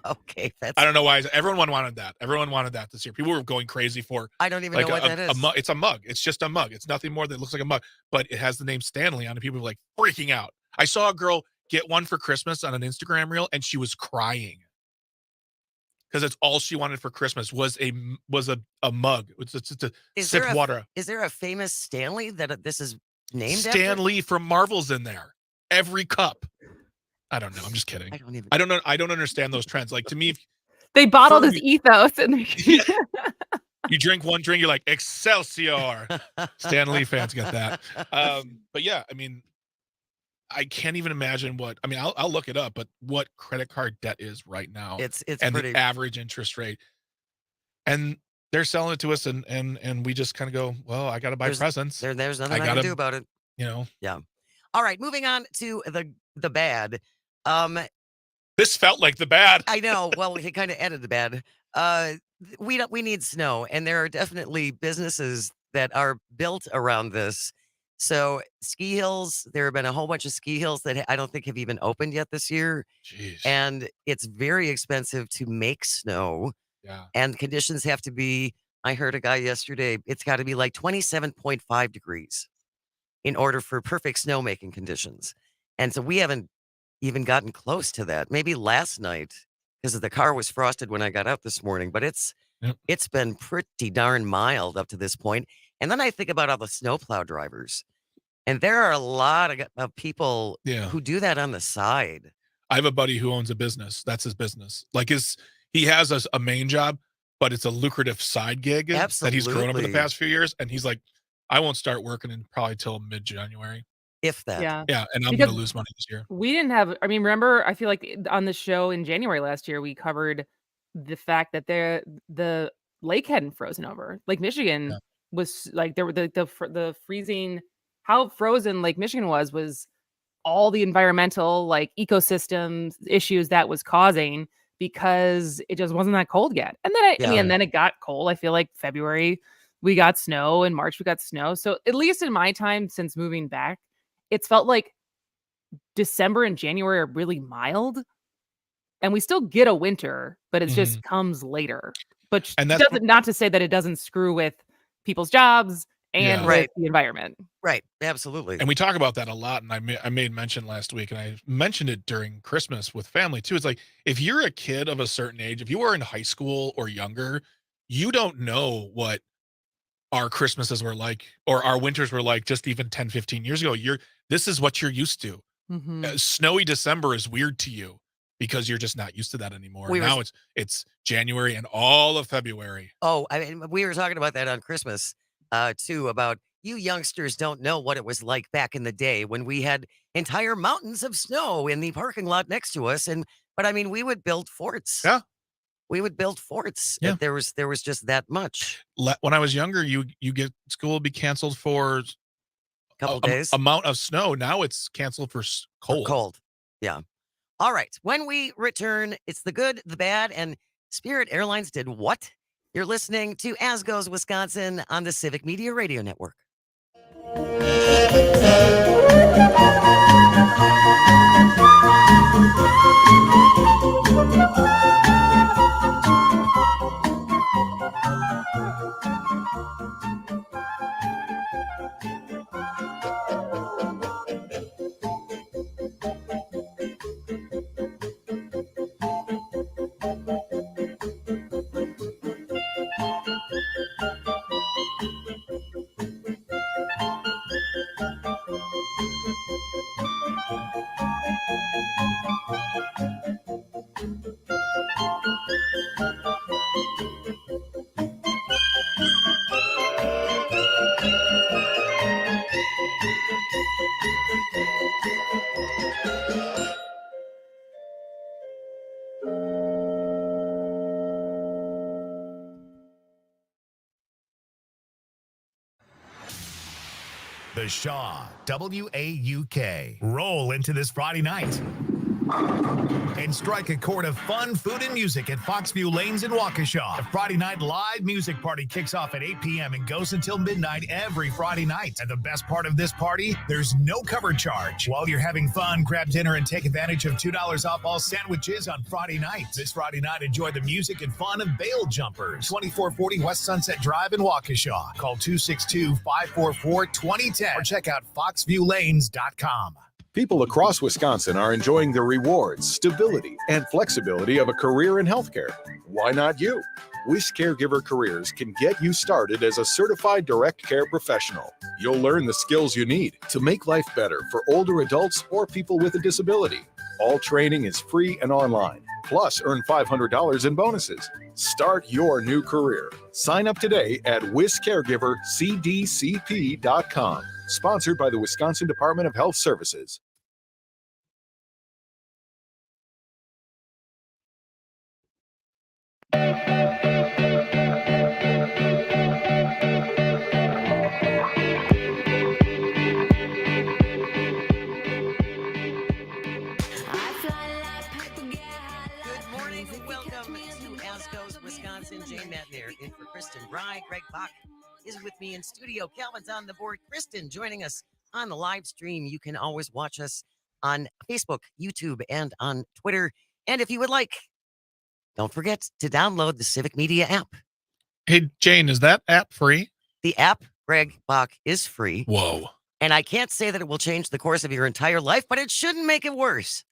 Okay, I don't know why everyone wanted that. Everyone wanted that this year. People were going crazy for. I don't even know what that is. It's a mug. It's just a mug. It's nothing more than it looks like a mug, but it has the name Stanley on it. People were like freaking out. I saw a girl get one for Christmas on an Instagram reel, and she was crying because it's all she wanted for Christmas was a mug. It's to sip water. Is there a famous Stanley that this is named after? Stan Lee from Marvel's in there. Every cup. I don't know. I'm just kidding. I don't know. I don't understand those trends. Like, to me, they bottled his ethos and you drink one drink, you're like, Excelsior. Stan Lee fans get that. But yeah, I mean, I can't even imagine I'll look it up, but what credit card debt is right now. It's and pretty. the average interest rate. And they're selling it to us, and we just kind of go, well, I got to buy presents. There's nothing I can do about it. Yeah. All right, moving on to the bad. This felt like the bad. I know. Well, he kind of ended the bad. we need snow, and there are definitely businesses that are built around this. So ski hills, there have been a whole bunch of ski hills that I don't think have even opened yet this year, Jeez. and it's very expensive to make snow, Yeah. and conditions have to be. I heard a guy yesterday. It's got to be like 27.5 degrees in order for perfect snowmaking conditions, and so we haven't even gotten close to that. Maybe last night because the car was frosted when I got out this morning, but Yep. it's been pretty darn mild up to this point. And then I think about all the snowplow drivers, and there are a lot of people Yeah. who do that on the side. I have a buddy who owns a business. That's his business. Like he has a main job, but it's a lucrative side gig that he's grown over the Absolutely. past few years. And he's like, I won't start working in probably till mid-January. If that. Yeah. Yeah, and I'm Because gonna lose money this year. we didn't have, I mean, remember, I feel like on the show in January last year, we covered the fact that the lake hadn't frozen over. Lake Michigan Yeah. was like, there were the freezing, how frozen Lake Michigan was all the environmental, like, ecosystem issues that was causing because it just wasn't that cold yet. And then I mean, Yeah. and then it got cold. I feel like February we got snow, in March we got snow. So at least in my time since moving back, it's felt like December and January are really mild, and we still get a winter, but it just comes later. But And that's doesn't, not to say that it doesn't screw with people's jobs and Yeah. with Right. the environment. Right. Absolutely. And we talk about that a lot. And I made mention last week, and I mentioned it during Christmas with family too. It's like, if you're a kid of a certain age, if you are in high school or younger, you don't know what our Christmases were like or our winters were like just even 10, 15 years ago. This is what you're used to. Mhm. Snowy December is weird to you because you're just not used to that anymore. We were- Now it's January and all of February. Oh, I mean, we were talking about that on Christmas, too, about you youngsters don't know what it was like back in the day when we had entire mountains of snow in the parking lot next to us. But I mean, we would build forts. Yeah. We would build forts. Yeah. There was just that much. When I was younger, you get school would be canceled for Couple days. amount of snow. Now it's canceled for cold. Cold. Yeah. All right. When we return, it's the good, the bad, and Spirit Airlines did what? You're listening to As Goes Wisconsin on the Civic Media Radio Network. The Shaw, WAUK. Roll into this Friday night and strike a chord of fun, food, and music at Foxview Lanes in Waukesha. The Friday night live music party kicks off at 8 p.m. and goes until midnight every Friday night. And the best part of this party, there's no cover charge. While you're having fun, grab dinner and take advantage of $2 off all sandwiches on Friday night. This Friday night, enjoy the music and fun of Bail Jumpers. 2440 West Sunset Drive in Waukesha. Call 262-544-2010 or check out foxviewlanes.com. People across Wisconsin are enjoying the rewards, stability, and flexibility of a career in healthcare. Why not you? Wish Caregiver Careers can get you started as a certified direct care professional. You'll learn the skills you need to make life better for older adults or people with a disability. All training is free and online. Plus, earn $500 in bonuses. Start your new career. Sign up today at wiscaregivercdcp.com. Sponsored by the Wisconsin Department of Health Services. Good morning. Welcome to As Goes Wisconsin. Jane Rye. Greg Bach is with me in studio. Calvin's on the board. Kristen joining us on the live stream. You can always watch us on Facebook, YouTube, and on Twitter. And if you would like, don't forget to download the Civic Media app. Hey, Jane, is that app free? The app, Greg Bach, is free. Whoa. And I can't say that it will change the course of your entire life, but it shouldn't make it worse.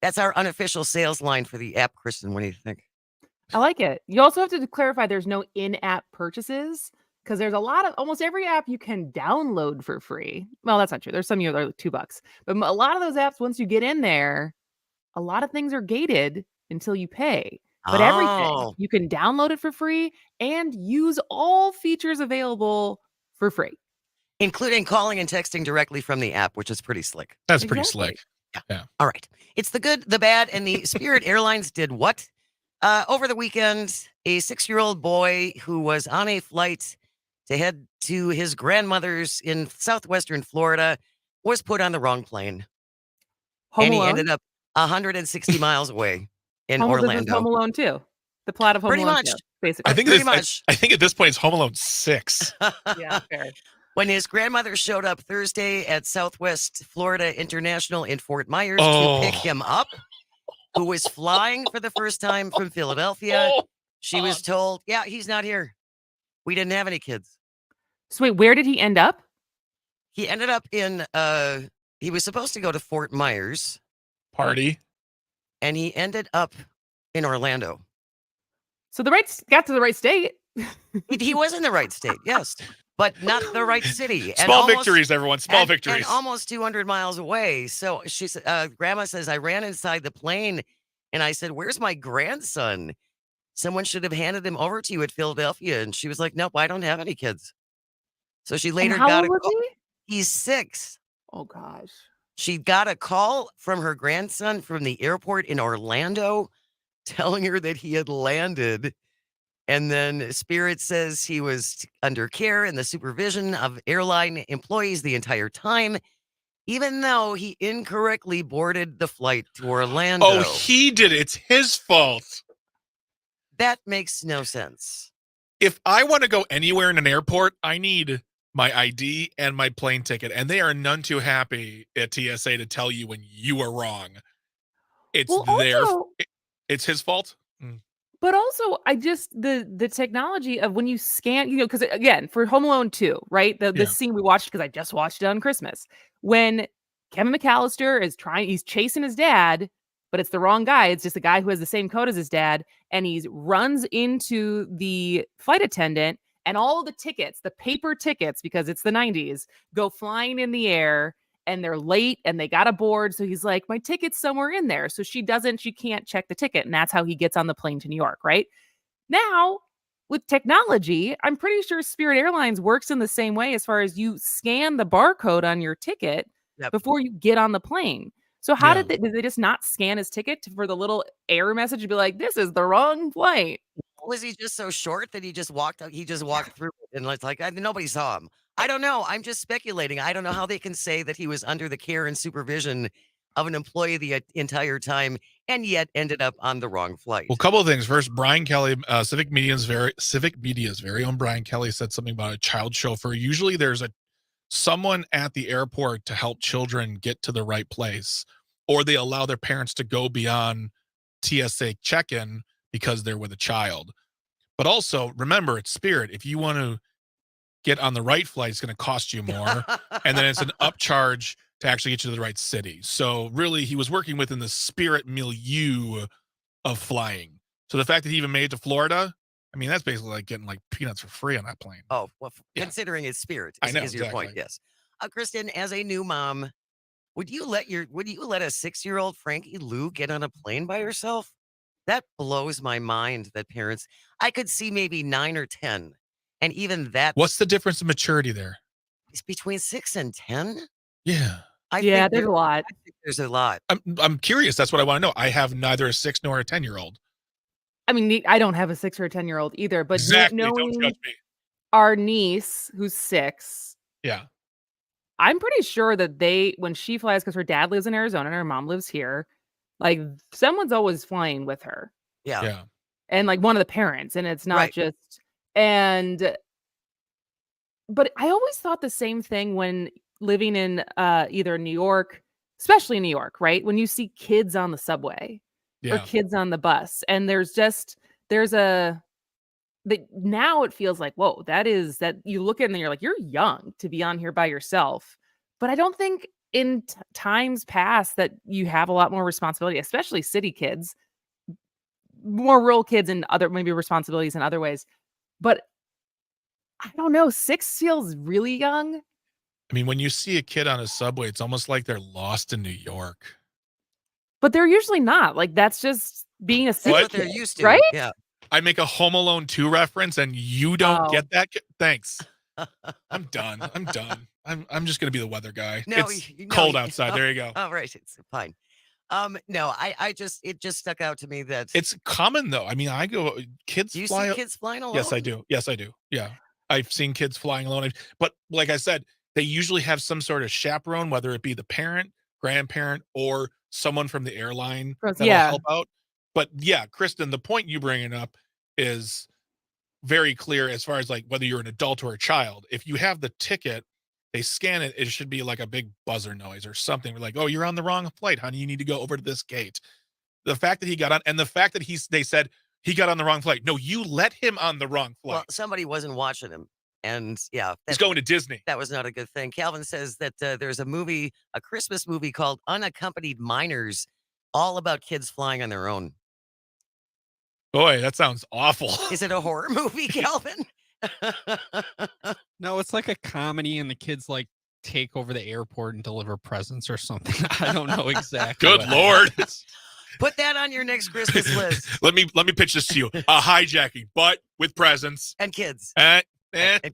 That's our unofficial sales line for the app, Kristen. What do you think? I like it. You also have to clarify there's no in-app purchases because there's a lot of almost every app you can download for free. Well, that's not true. There's some you are like $2, but a lot of those apps, once you get in there, a lot of things are gated until you pay. But everything you can download it for free and use all features available for free, including calling and texting directly from the app, which is pretty slick. That's pretty slick. Yeah. All right. It's the good, the bad, and the Spirit Airlines did what? Over the weekend, a 6-year-old boy who was on a flight to head to his grandmother's in southwestern Florida was put on the wrong plane. Home He Alone? ended up 160 miles away in This is Orlando. Home Alone 2. The plot of Home Pretty Alone much. 2, basically. I think Pretty this, much. I think at this point it's Home Alone 6. Yeah, fair. When his grandmother showed up Thursday at Southwest Florida International in Fort Myers Oh. to pick him up, who was flying for the first time from Philadelphia, she was told, yeah, he's not here. We didn't have any kids. So wait, where did he end up? He ended up in, he was supposed to go to Fort Myers, Party. and he ended up in Orlando. So got to the right state. He was in the right state, yes, but not the right city. And Small almost- victories, everyone. Small and victories. almost 200 miles away. So she said, Grandma says, I ran inside the plane and I said, where's my grandson? Someone should have handed him over to you at Philadelphia. And she was like, nope, I don't have any kids. So she later how got old was call. He's 6. Oh gosh. She got a call from her grandson from the airport in Orlando telling her that he had landed. And then Spirit says he was under care and the supervision of airline employees the entire time, even though he incorrectly boarded the flight to Orlando. Oh, he did it. It's his fault. That makes no sense. If I want to go anywhere in an airport, I need my ID and my plane ticket. And they are none too happy at TSA to tell you when you are wrong. It's it's his fault. But also, I just the technology of when you scan, because again, for Home Alone 2, right? The scene we watched because I just watched it on Christmas when Kevin McAllister is he's chasing his dad, but it's the wrong guy. It's just a guy who has the same coat as his dad, and he runs into the flight attendant, and all the tickets, the paper tickets, because it's the 90s, go flying in the air. And they're late and they got aboard. So he's like, my ticket's somewhere in there. So she can't check the ticket. And that's how he gets on the plane to New York, right? Now, with technology, I'm pretty sure Spirit Airlines works in the same way as far as you scan the barcode on your ticket before you get on the plane. So how did they just not scan his ticket for the little error message to be like, this is the wrong flight? Was he just so short that he just walked through it and it's like nobody saw him? I don't know. I'm just speculating. I don't know how they can say that he was under the care and supervision of an employee the entire time and yet ended up on the wrong flight. Well, a couple of things. First, Brian Kelly, Civic Media's very own Brian Kelly said something about a child chauffeur. Usually there's someone at the airport to help children get to the right place, or they allow their parents to go beyond TSA check-in because they're with a child. But also, remember, it's Spirit. If you want to get on the right flight, it's going to cost you more. And then it's an upcharge to actually get you to the right city. So really, he was working within the Spirit milieu of flying. So the fact that he even made it to Florida, I mean, that's basically like getting like peanuts for free on that plane. Oh, well, considering it's Spirit I know, is your point. exactly. Yes. Kristen, as a new mom, would you let a 6-year-old Frankie Lou get on a plane by herself? That blows my mind that parents, I could see maybe 9 or 10. And even that. What's the difference in maturity there? It's between 6 and 10. Yeah. There's a lot. I think there's a lot. I'm curious. That's what I want to know. I have neither a 6 nor a 10-year-old. I mean, I don't have a 6 or a 10-year-old either, but Exactly. Don't knowing judge me. our niece who's 6, Yeah. I'm pretty sure that when she flies, because her dad lives in Arizona and her mom lives here, like someone's always flying with her. Yeah. And like one of the parents, and it's not just And but I always thought the same thing when living in either New York, especially New York, right? When you see kids on the subway or Yeah. kids on the bus, and there's now it feels like, whoa, that you look at it and you're like, you're young to be on here by yourself. But I don't think in times past that you have a lot more responsibility, especially city kids, more rural kids and other maybe responsibilities in other ways. But I don't know, 6 feels really young. I mean, when you see a kid on a subway, it's almost like they're lost in New York. But they're usually not. Like, that's just being a city What? kid, They're used to, right? yeah. I make a Home Alone 2 reference and you don't get that. Thanks. I'm done. I'm just gonna be the weather guy. No, It's no, cold outside. There you go. All right, it's fine. No, it just stuck out to me that It's common though. I mean, I go kids do you fly. see kids flying alone? Yes, I do. Yes, I do. Yeah. I've seen kids flying alone. But like I said, they usually have some sort of chaperone, whether it be the parent, grandparent, or someone from the airline that'll Yeah. help out. But yeah, Kristen, the point you bringing up is very clear as far as like whether you're an adult or a child. If you have the ticket, they scan it, it should be like a big buzzer noise or something. We're like, oh, you're on the wrong flight, honey. You need to go over to this gate. The fact that he got on, and the fact that they said he got on the wrong flight. No, you let him on the wrong flight. Well, somebody wasn't watching him, and yeah, He's going to Disney. That was not a good thing. Calvin says that there's a Christmas movie called Unaccompanied Minors, all about kids flying on their own. Boy, that sounds awful. Is it a horror movie, Calvin? No, it's like a comedy, and the kids like take over the airport and deliver presents or something. I don't know exactly. Good what Lord. Put that on your next Christmas list. Let me pitch this to you. A hijacking, but with presents. And kids. And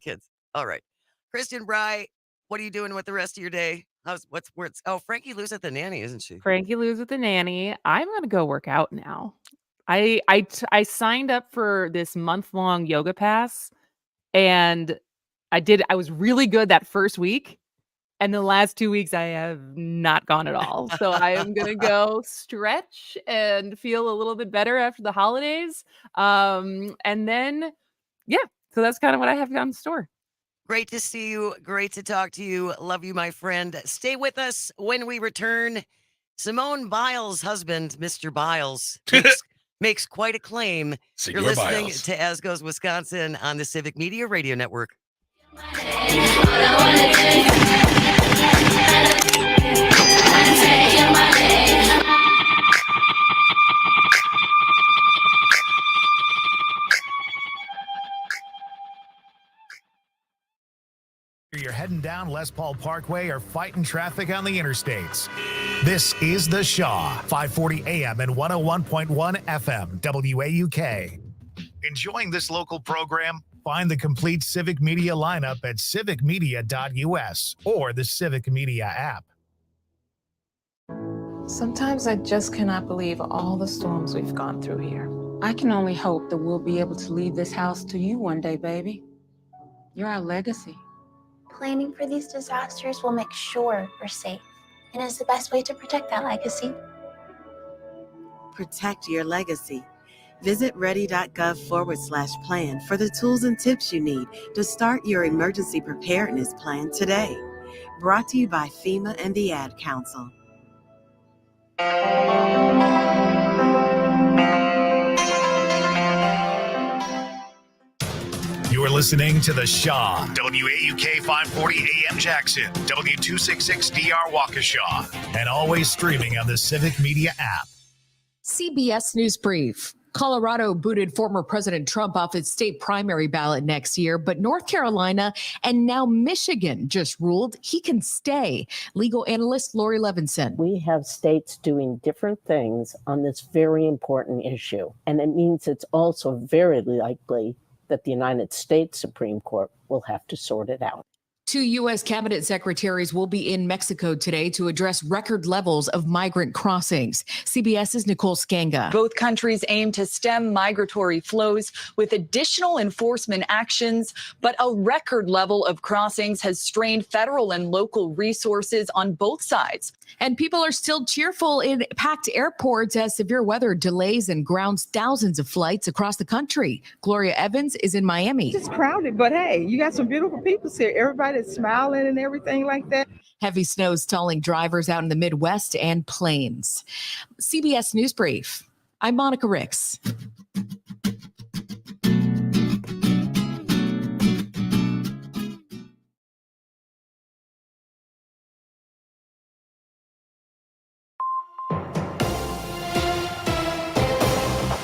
kids. All right. Kristen Bry, what are you doing with the rest of your day? Frankie Lou's at the nanny, isn't she? Frankie Lou's with the nanny. I'm gonna go work out now. I signed up for this month-long yoga pass, and I was really good that first week, and the last 2 weeks I have not gone at all. So I am gonna go stretch and feel a little bit better after the holidays. And then so that's kind of what I have on store. Great to see you. Great to talk to you. Love you, my friend. Stay with us when we return. Simone Biles' husband, Mr. Biles, makes quite a claim. Senor You're listening Biles. to As Goes Wisconsin on the Civic Media Radio Network. You're heading down Les Paul Parkway or fighting traffic on the interstates. This is The Shaw, 540 AM and 101.1 FM, WAUK. Enjoying this local program? Find the complete Civic Media lineup at civicmedia.us or the Civic Media app. Sometimes I just cannot believe all the storms we've gone through here. I can only hope that we'll be able to leave this house to you one day, baby. You're our legacy. Planning for these disasters will make sure we're safe, and is the best way to protect that legacy. Protect your legacy. Visit ready.gov/plan for the tools and tips you need to start your emergency preparedness plan today. Brought to you by FEMA and the Ad Council. You're listening to The Shaw, WAUK 540 AM Jackson, W266DR Waukesha, and always streaming on the Civic Media app. CBS News Brief. Colorado booted former President Trump off its state primary ballot next year, but North Carolina and now Michigan just ruled he can stay. Legal analyst Lori Levinson. We have states doing different things on this very important issue, and it means it's also very likely that the United States Supreme Court will have to sort it out. Two U.S. cabinet secretaries will be in Mexico today to address record levels of migrant crossings. CBS's Nicole Skanga. Both countries aim to stem migratory flows with additional enforcement actions, but a record level of crossings has strained federal and local resources on both sides. And people are still cheerful in packed airports as severe weather delays and grounds thousands of flights across the country. Gloria Evans is in Miami. It's crowded, but hey, you got some beautiful people here. Everybody's smiling and everything like that. Heavy snow stalling drivers out in the Midwest and plains. CBS News Brief. I'm Monica Ricks.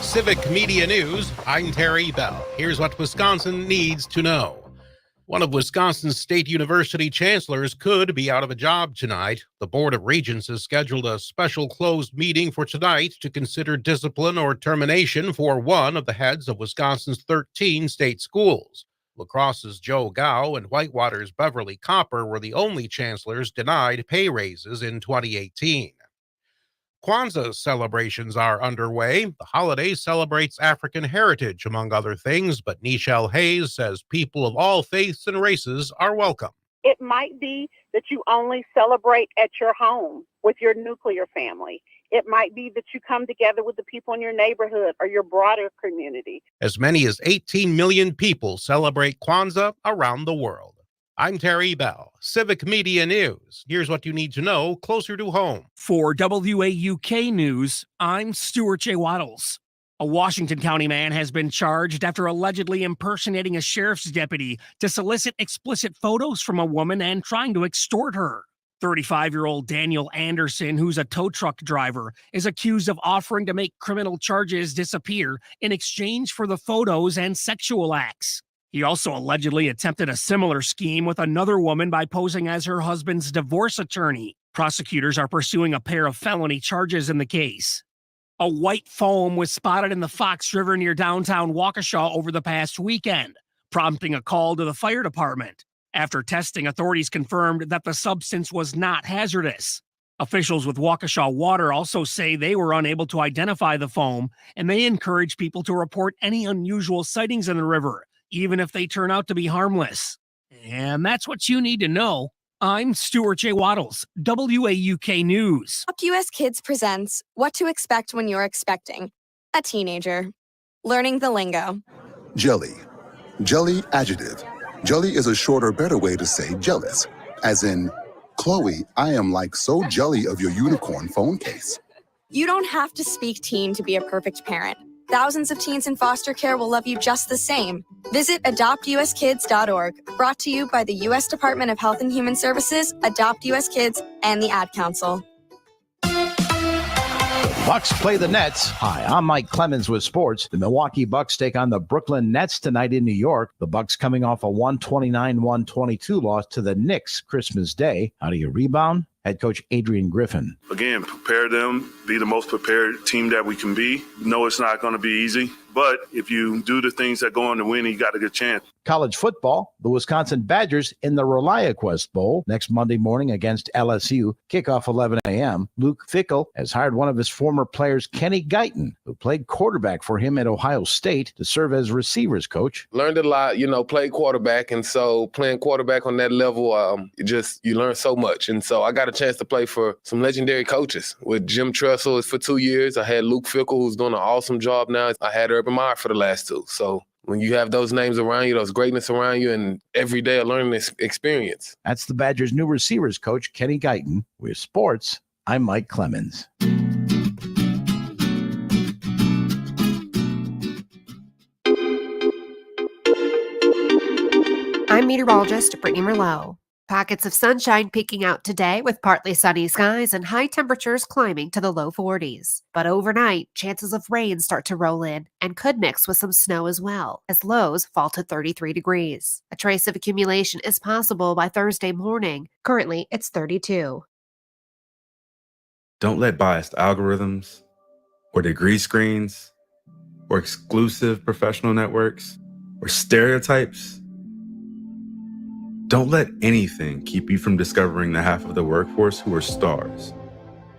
Civic Media News, I'm Terry Bell. Here's what Wisconsin needs to know. One of Wisconsin's state university chancellors could be out of a job tonight. The Board of Regents has scheduled a special closed meeting for tonight to consider discipline or termination for one of the heads of Wisconsin's 13 state schools. La Crosse's Joe Gow and Whitewater's Beverly Copper were the only chancellors denied pay raises in 2018. Kwanzaa celebrations are underway. The holiday celebrates African heritage, among other things, but Nichelle Hayes says people of all faiths and races are welcome. It might be that you only celebrate at your home with your nuclear family. It might be that you come together with the people in your neighborhood or your broader community. As many as 18 million people celebrate Kwanzaa around the world. I'm Terry Bell, Civic Media News. Here's what you need to know closer to home. For WAUK News, I'm Stuart J. Waddles. A Washington County man has been charged after allegedly impersonating a sheriff's deputy to solicit explicit photos from a woman and trying to extort her. 35-year-old Daniel Anderson, who's a tow truck driver, is accused of offering to make criminal charges disappear in exchange for the photos and sexual acts. He also allegedly attempted a similar scheme with another woman by posing as her husband's divorce attorney. Prosecutors are pursuing a pair of felony charges in the case. A white foam was spotted in the Fox River near downtown Waukesha over the past weekend, prompting a call to the fire department. After testing, authorities confirmed that the substance was not hazardous. Officials with Waukesha Water also say they were unable to identify the foam, and they encourage people to report any unusual sightings in the river, even if they turn out to be harmless. And that's what you need to know. I'm Stuart J. Waddles, WAUK News. Up US Kids presents What to Expect When You're Expecting a Teenager. Learning the lingo. Jelly. Jelly adjective. Jelly is a shorter, better way to say jealous. As in, Chloe, I am like so jelly of your unicorn phone case. You don't have to speak teen to be a perfect parent. Thousands of teens in foster care will love you just the same. Visit adoptuskids.org, brought to you by the U.S. Department of Health and Human Services, Adopt U.S. Kids, and the Ad Council. Bucks play the Nets. Hi, I'm Mike Clemens with sports. The Milwaukee Bucks take on the Brooklyn Nets tonight in New York. The Bucks coming off a 129-122 loss to the Knicks Christmas Day. How do you rebound? Head coach Adrian Griffin. Again, prepare them, be the most prepared team that we can be. No, it's not going to be easy, but if you do the things that go on to win, you got a good chance. College football, the Wisconsin Badgers in the ReliaQuest Bowl next Monday morning against LSU. Kickoff 11 a.m. Luke Fickell has hired one of his former players, Kenny Guyton, who played quarterback for him at Ohio State, to serve as receivers coach. Learned a lot, played quarterback, and so playing quarterback on that level, you learn so much. And so I got a chance to play for some legendary coaches. With Jim Tressel for 2 years. I had Luke Fickell, who's doing an awesome job now. I had Urban Meyer for the last 2. So when you have those names around you, those greatness around you, and every day a learning experience. That's the Badgers' new receivers coach, Kenny Guyton. With sports, I'm Mike Clemens. I'm meteorologist Brittany Merlot. Pockets of sunshine peeking out today with partly sunny skies and high temperatures climbing to the low 40s. But overnight, chances of rain start to roll in and could mix with some snow as well, as lows fall to 33 degrees. A trace of accumulation is possible by Thursday morning. Currently, it's 32. Don't let biased algorithms or degree screens or exclusive professional networks or stereotypes Don't let anything keep you from discovering the half of the workforce who are stars.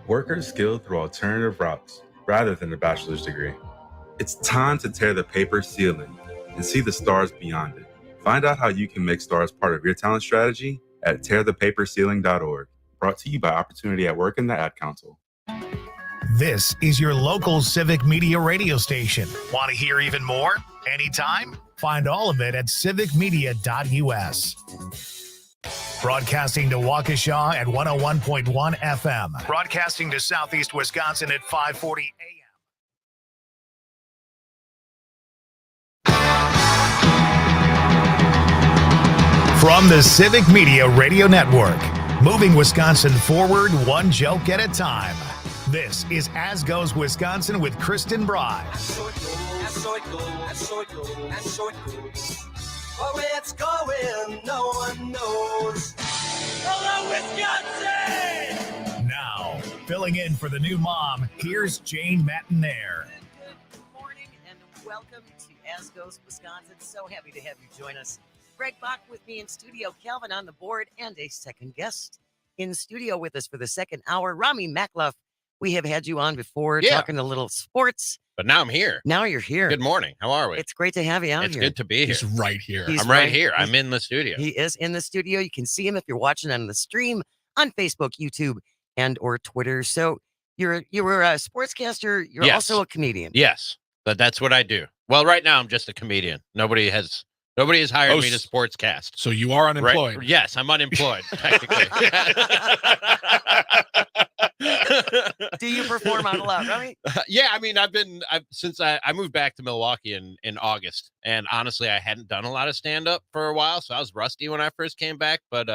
Workers skilled through alternative routes rather than a bachelor's degree. It's time to tear the paper ceiling and see the stars beyond it. Find out how you can make stars part of your talent strategy at tearthepaperceiling.org. Brought to you by Opportunity at Work and the Ad Council. This is your local civic media radio station. Want to hear even more? Anytime? Find all of it at civicmedia.us. Broadcasting to Waukesha at 101.1 FM. Broadcasting to Southeast Wisconsin at 540 AM. From the Civic Media Radio Network, moving Wisconsin forward one joke at a time. This is As Goes Wisconsin with Kristen Bride. Where it's going, no one knows. Hello, Wisconsin! Now, filling in for the new mom, here's Jane Matinaire. Good morning and welcome to As Goes Wisconsin. So happy to have you join us. Greg Bach with me in studio, Calvin on the board, and a second guest in studio with us for the second hour, Rami Makloff. We have had you on before talking a little sports. But now I'm here. Now you're here. Good morning. How are we? It's great to have you out it's here. It's good to be here. He's right here. I'm right here. I'm in the studio. He is in the studio. You can see him if you're watching on the stream on Facebook, YouTube, and or Twitter. So you're a sportscaster. You're also a comedian. Yes, but that's what I do. Well, right now I'm just a comedian. Nobody has hired me to sportscast. So you are unemployed. Right? Yes, I'm unemployed, technically. Do you perform out loud, right? Yeah, I mean, since I moved back to Milwaukee in August, and honestly, I hadn't done a lot of stand-up for a while, so I was rusty when I first came back, but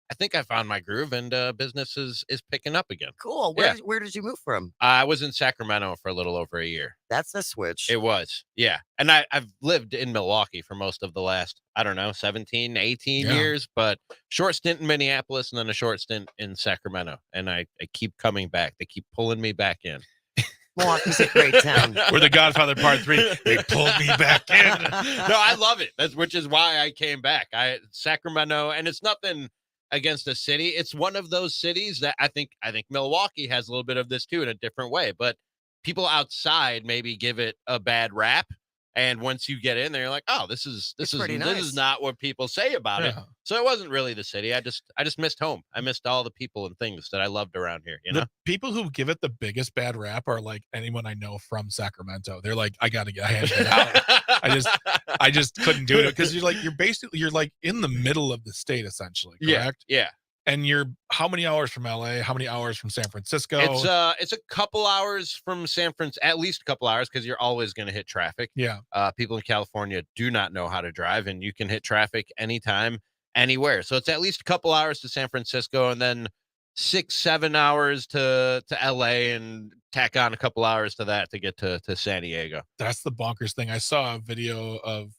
I think I found my groove, and business is picking up again. Cool. Where did you move from? I was in Sacramento for a little over a year. That's a switch. It was, yeah. And I've lived in Milwaukee for most of the last, 17, 18 years, but short stint in Minneapolis and then a short stint in Sacramento. And I keep coming back. They keep pulling me back in. Milwaukee's a great town. We're the Godfather Part 3. They pulled me back in. No, I love it. Which is why I came back. Sacramento, and it's nothing against a city. It's one of those cities that I think Milwaukee has a little bit of this too in a different way, but people outside maybe give it a bad rap. And once you get in there, you're like, oh, this is not what people say about it. So it wasn't really the city. I just missed home. I missed all the people and things that I loved around here. You know, the people who give it the biggest bad rap are like anyone I know from Sacramento. They're like, I had to get out. I just couldn't do it because you're like in the middle of the state essentially. Correct? Yeah. And you're how many hours from LA? How many hours from San Francisco? It's a couple hours from San Francisco, at least a couple hours, because you're always going to hit traffic. Yeah. People in California do not know how to drive, and you can hit traffic anytime, anywhere. So it's at least a couple hours to San Francisco, and then 6-7 hours to LA, and tack on a couple hours to that to get to San Diego. That's the bonkers thing. I saw a video of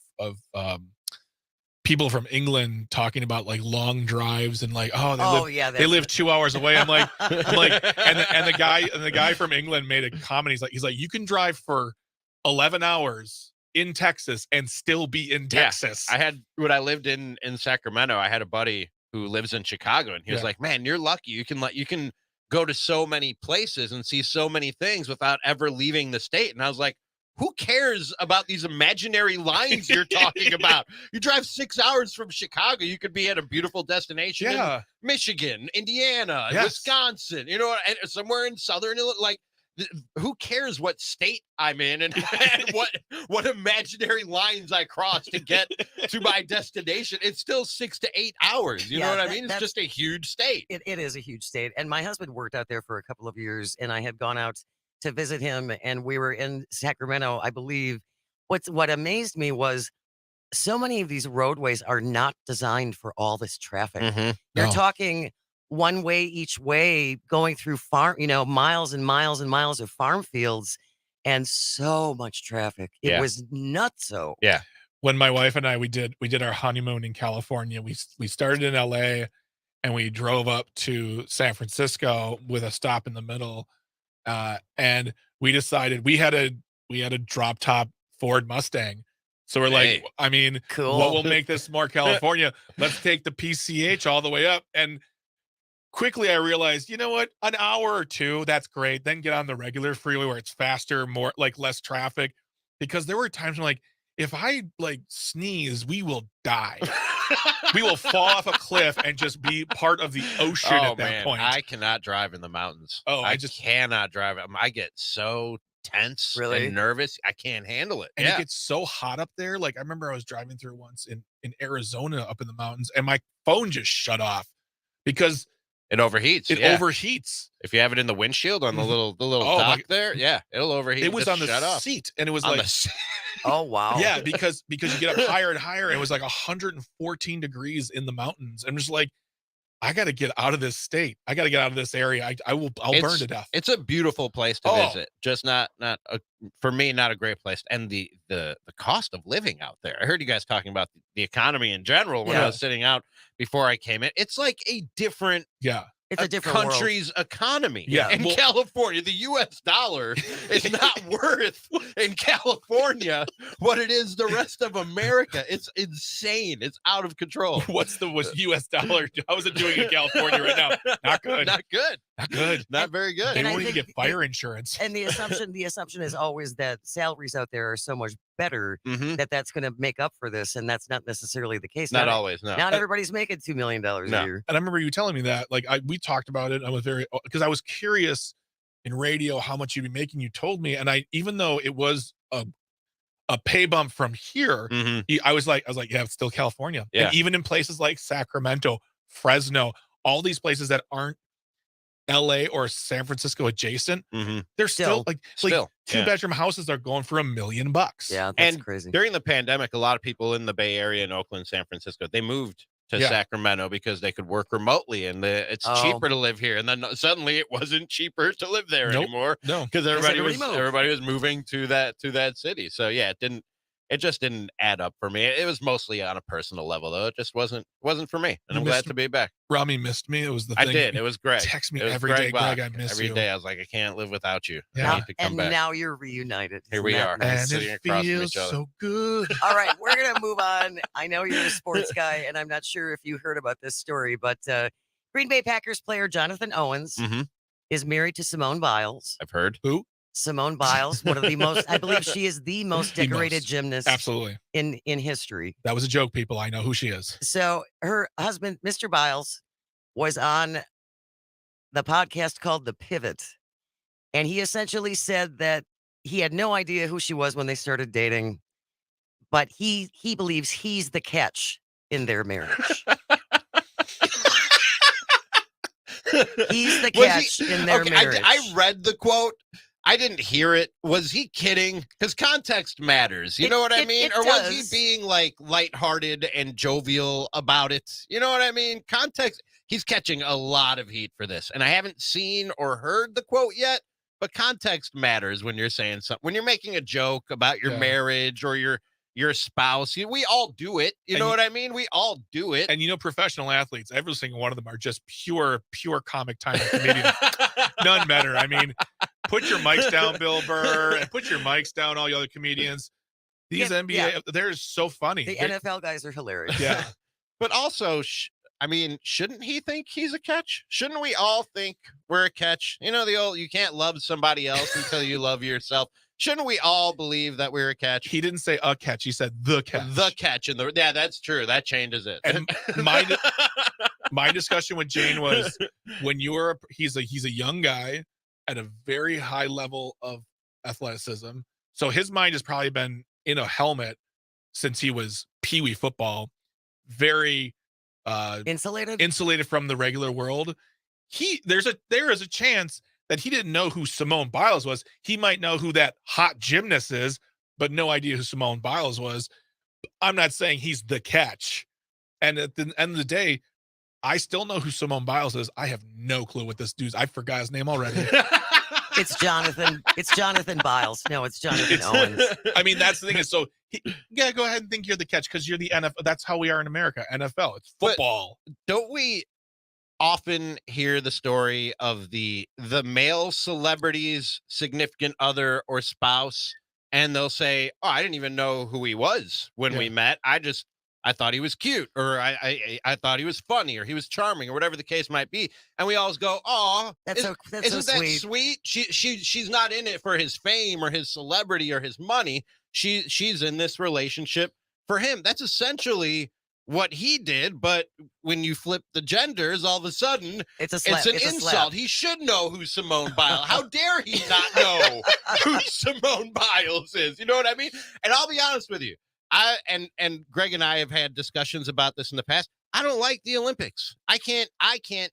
people from England talking about like long drives and like, they live 2 hours away. I'm like, and the guy from England made a comment. He's like, you can drive for 11 hours in Texas and still be in Texas. When I lived in Sacramento, I had a buddy who lives in Chicago, and he was like, man, you're lucky. You can go to so many places and see so many things without ever leaving the state. And I was like, who cares about these imaginary lines you're talking about? You drive 6 hours from Chicago. You could be at a beautiful destination in Michigan, Indiana, Wisconsin, and somewhere in southern, like, who cares what state I'm in and what imaginary lines I cross to get to my destination? It's still 6 to 8 hours. You know what I mean? It's just a huge state. It is a huge state. And my husband worked out there for a couple of years, and I had gone out to visit him, and we were in Sacramento, I believe. What amazed me was so many of these roadways are not designed for all this traffic. Mm-hmm. You're talking one way each way, going through miles and miles and miles of farm fields, and so much traffic. It was nutso. Yeah. When my wife and I we did our honeymoon in California, we started in LA and we drove up to San Francisco with a stop in the middle. And we decided we had a drop top Ford Mustang. So we're like, Hey. I mean, Cool. what will make this more California? Let's take the PCH all the way up. And quickly I realized, you know what? An hour or two, that's great. Then get on the regular freeway where it's faster, more like less traffic. Because there were times when like, if I like sneeze, we will die. We will fall off a cliff and just be part of the ocean Oh at that man, point. I cannot drive in the mountains. Oh, I just cannot drive. I get so tense and nervous. I can't handle it. And Yeah. it gets so hot up there. Like I remember I was driving through once in Arizona up in the mountains and my phone just shut off because It overheats. it yeah. overheats. If you have it in the windshield on the little Oh, dock my- there, yeah, it'll overheat. It was Just on the shut off. seat and it was On like the seat. Oh wow. yeah, because you get up higher and higher. It was like 114 degrees in the mountains. I'm just like, I got to get out of this state. I got to get out of this area. I'll burn to death. It's a beautiful place to Oh. visit. Just not for me, not a great place. And the cost of living out there. I heard you guys talking about the economy in general when I Yeah. was sitting out before I came in. It's like a different Yeah. It's a different world. country's economy. Yeah. In Well- California, the US dollar is not worth in California what it is the rest of America. It's insane. It's out of control. What's the US dollar? How is it doing in California right now? Not good. Not good. Not good. Not very good. They And I won't even think get fire insurance. And the assumption is always that salaries out there are so much better Mhm. that that's going to make up for this, and that's not necessarily the case. Not always, no. Not everybody's making $2 million a No. year. And I remember you telling me that, like, we talked about it. I was because I was curious in radio how much you'd be making. You told me, and even though it was a pay bump from here, Mhm. I was like, yeah, it's still California. Yeah. And even in places like Sacramento, Fresno, all these places that aren't LA or San Francisco adjacent, Mhm. they're still like Still, yeah. 2-bedroom houses are going for $1 million. Yeah, that's And crazy. during the pandemic, a lot of people in the Bay Area and Oakland, San Francisco, they moved to Yeah. Sacramento because they could work remotely and it's Oh. cheaper to live here. And then suddenly it wasn't cheaper to live there Nope. anymore No. because everybody everybody was moved. moving to that city. So yeah, it just didn't add up for me. It was mostly on a personal level though. It just wasn't for me. And You I'm glad missed- to be back. Rami missed me. It was the I thing. did. It was Greg. Text me It was every day, Greg, Bach. I miss Every you. day I was like, I can't live without you. Yeah. I need to come And back. now you're reunited. Here Isn't we that are. nice? And sitting it across from feels each other. so good. All right, we're gonna move on. I know you're a sports guy, and I'm not sure if you heard about this story, but Green Bay Packers player Jonathan Owens Mhm. is married to Simone Biles. I've heard. Who? Simone Biles, one of the most, I believe she is the most The decorated most. gymnast Absolutely. in history. That was a joke, people. I know who she is. So her husband, Mr. Biles, was on the podcast called The Pivot, and he essentially said that he had no idea who she was when they started dating, but he believes he's the catch in their marriage. He's the Was catch he- in their okay, marriage. I read the quote. I didn't hear it. Was he kidding? Because context matters. You know what I mean? it Or was he does. being like lighthearted and jovial about it? You know what I mean? Context. He's catching a lot of heat for this. And I haven't seen or heard the quote yet, but context matters when you're saying something. When you're making a joke about your Yeah. marriage or your spouse, we all do it. You And know you- what I mean? We all do it. And professional athletes, every single one of them are just pure comic timing comedians. None better. I mean, put your mics down, Bill Burr, and put your mics down, all the other comedians. These Yeah, NBA, they're so funny. The They're- NFL guys are hilarious. yeah. But also, shouldn't he think he's a catch? Shouldn't we all think we're a catch? You know, the old, you can't love somebody else until you love yourself. Shouldn't we all believe that we're a catch? He didn't say a catch. He said the catch. The catch. Yeah, that's true. That changes it. And my discussion with Jane was when he's a young guy at a very high level of athleticism. So his mind has probably been in a helmet since he was peewee football, very insulated from the regular world. There is a chance that he didn't know who Simone Biles was. He might know who that hot gymnast is, but no idea who Simone Biles was. I'm not saying he's the catch. And at the end of the day, I still know who Simone Biles is. I have no clue what this dude's. I forgot his name already. It's Jonathan. It's Jonathan Biles. No, it's Jonathan Owens. I mean, that's the thing is, so yeah, go ahead and think you're the catch because you're the NFL. That's how we are in America. NFL. It's football. Don't we often hear the story of the male celebrity's significant other or spouse and they'll say, "Oh, I didn't even know who he was when we met. I thought he was cute, or I thought he was funny, or he was charming, or whatever the case might be." And we always go, "Oh, isn't that sweet? She's not in it for his fame or his celebrity or his money. She's in this relationship for him." That's essentially what he did. But when you flip the genders, all of a sudden it's an insult. slap. He should know who Simone Biles. How dare he not know who Simone Biles is? You know what I mean? And I'll be honest with you. And Greg and I have had discussions about this in the past. I don't like the Olympics. I can't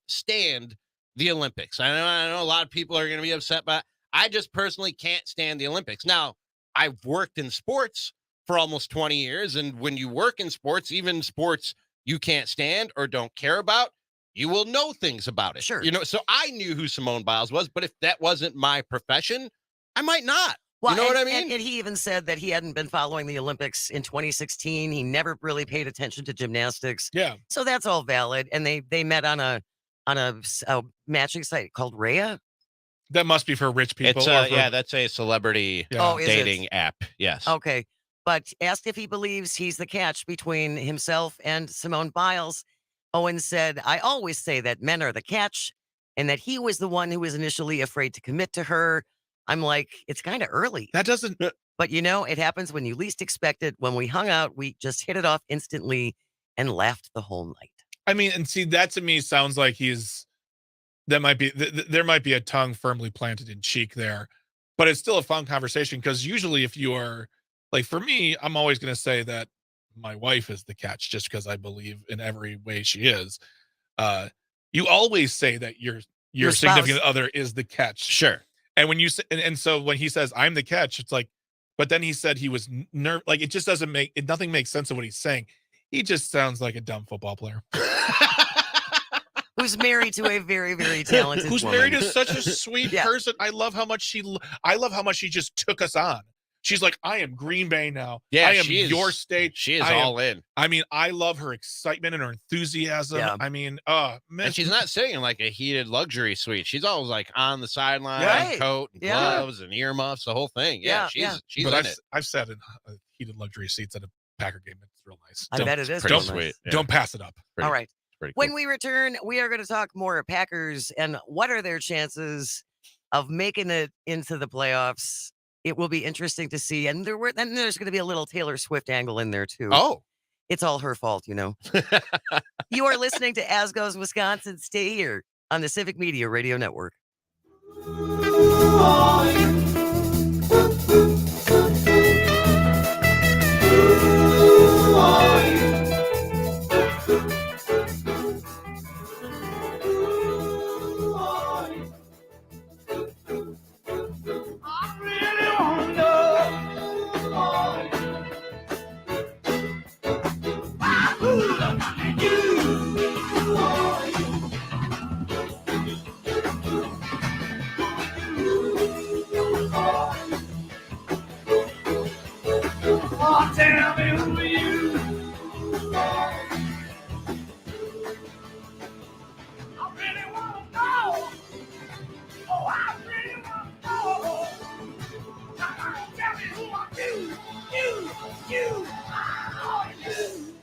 stand the Olympics. I know a lot of people are going to be upset, but I just personally can't stand the Olympics. Now, I've worked in sports for almost 20 years. And when you work in sports, even sports you can't stand or don't care about, you will know things about it. Sure. You know, so I knew who Simone Biles was, but if that wasn't my profession, I might not. Well, you know what I mean? And he even said that he hadn't been following the Olympics in 2016. He never really paid attention to gymnastics. Yeah. So that's all valid. And they met on a matching site called Rhea. That must be for rich people. It's or for- that's a celebrity is dating it? app. Yes. Okay. But asked if he believes he's the catch between himself and Simone Biles, Owen said, "I always say that men are the catch and that he was the one who was initially afraid to commit to her." I'm like, it's kind of early. That doesn't. But it happens when you least expect it. When we hung out, we just hit it off instantly and laughed the whole night. I mean, and see, that to me sounds like there might be a tongue firmly planted in cheek there, but it's still a fun conversation because usually if you are like, for me, I'm always going to say that my wife is the catch just because I believe in every way she is. You always say that your significant other is the catch. Sure. And when you say, and so when he says I'm the catch, it's like, but then he said he was like, it just doesn't nothing makes sense of what he's saying. He just sounds like a dumb football player. Who's married to a very, very talented Who's woman. married to such a sweet person. I love how much she just took us on. She's like, I am Green Bay now. Yeah, I am your state. She is all in. I mean, I love her excitement and her enthusiasm. Yeah. I mean, man. And she's not sitting in like a heated luxury suite. She's always like on the sideline, coat and gloves and earmuffs, the whole thing. Yeah, she's but in it. I've sat in heated luxury seats at a Packer game. It's real nice. I bet it is Don't, real nice. don't pass it up. All right. Pretty When cool. we return, we are going to talk more Packers and what are their chances of making it into the playoffs. It will be interesting to see. And there's going to be a little Taylor Swift angle in there, too. Oh. It's all her fault, You are listening to As Goes Wisconsin. Stay here on the Civic Media Radio Network. Oh, tell me who you are. I really want to know. Oh, I really want to know. Tell me who are you. You. Oh, you.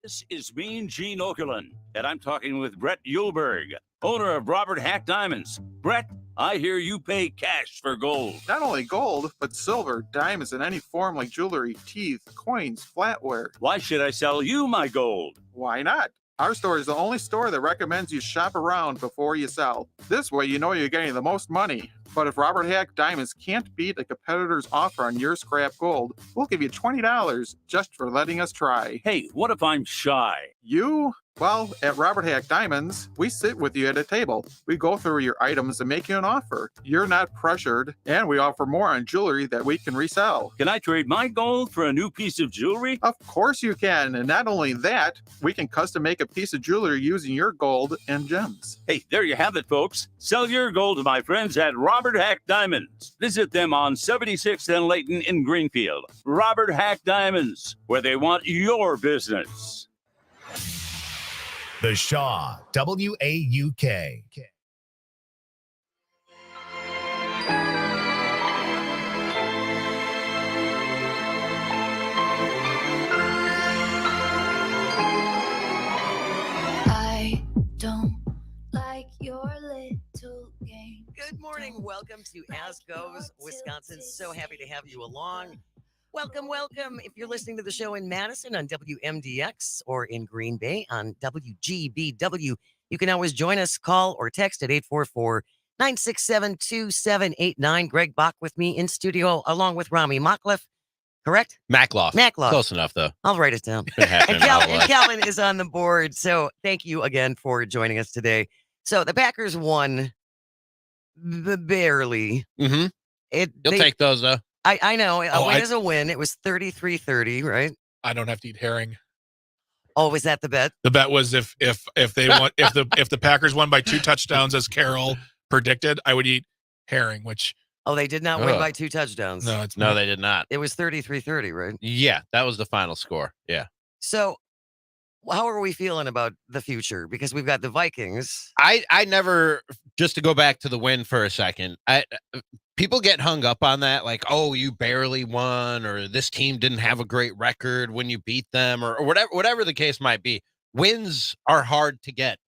This is Mean Gene Okerlund, and I'm talking with Brett Yulberg, owner of Robert Hack Diamonds. Brett, I hear you pay cash for gold. Not only gold, but silver, diamonds, and any form like jewelry, teeth, coins, flatware. Why should I sell you my gold? Why not? Our store is the only store that recommends you shop around before you sell. This way you know you're getting the most money. But if Robert Hack Diamonds can't beat a competitor's offer on your scrap gold, we'll give you $20 just for letting us try. Hey, what if I'm shy? You? Well, at Robert Hack Diamonds, we sit with you at a table. We go through your items and make you an offer. You're not pressured, and we offer more on jewelry that we can resell. Can I trade my gold for a new piece of jewelry? Of course you can, and not only that, we can custom make a piece of jewelry using your gold and gems. Hey, there you have it, folks. Sell your gold to my friends at Robert Hack Diamonds. Visit them on 76th and Layton in Greenfield. Robert Hack Diamonds, where they want your business. The Shaw, WAUK. Don't like your little game. Good morning. Welcome to As Goes Wisconsin. So happy to have you along. Welcome, welcome. If you're listening to the show in Madison on WMDX or in Green Bay on WGBW, you can always join us, call or text at 844-967-2789. Greg Bach with me in studio along with Rami Makloff. Correct? Mackloff. Mackloff. Close enough, though. I'll write it down. Been happening And all life. Calvin is on the board. So thank you again for joining us today. So the Packers won barely. Mm-hmm. You'll take those, though. I know. A win is a win. It was 33-30, right? I don't have to eat herring. Oh, was that the bet? The bet was if they won if the Packers won by 2 touchdowns as Carol predicted, I would eat herring, which Oh, they did not win by 2 touchdowns. No, they did not. It was 33-30, right? Yeah, that was the final score. Yeah. So how are we feeling about the future? Because we've got the Vikings. I never, just to go back to the win for a second, people get hung up on that, like, oh, you barely won, or this team didn't have a great record when you beat them, or whatever the case might be. Wins are hard to get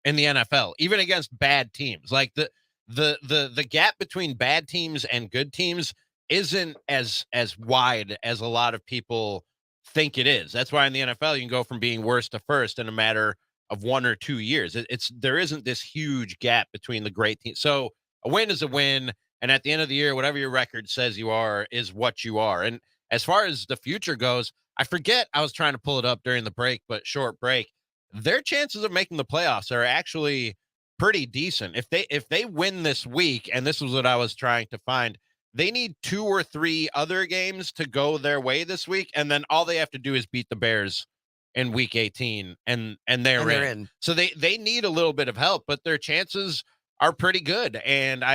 in the NFL, even against bad teams. Like the gap between bad teams and good teams isn't as wide as a lot of people think it is. That's why in the NFL you can go from being worst to first in a matter of 1 or 2 years. There isn't this huge gap between the great teams. So a win is a win, and at the end of the year, whatever your record says you are is what you are. And as far as the future goes, I forget, I was trying to pull it up during the break, but short break. Their chances of making the playoffs are actually pretty decent. If they win this week, and this was what I was trying to find, they need 2 or 3 other games to go their way this week, and then all they have to do is beat the Bears in week 18, and they're in. So they need a little bit of help, but their chances are pretty good. And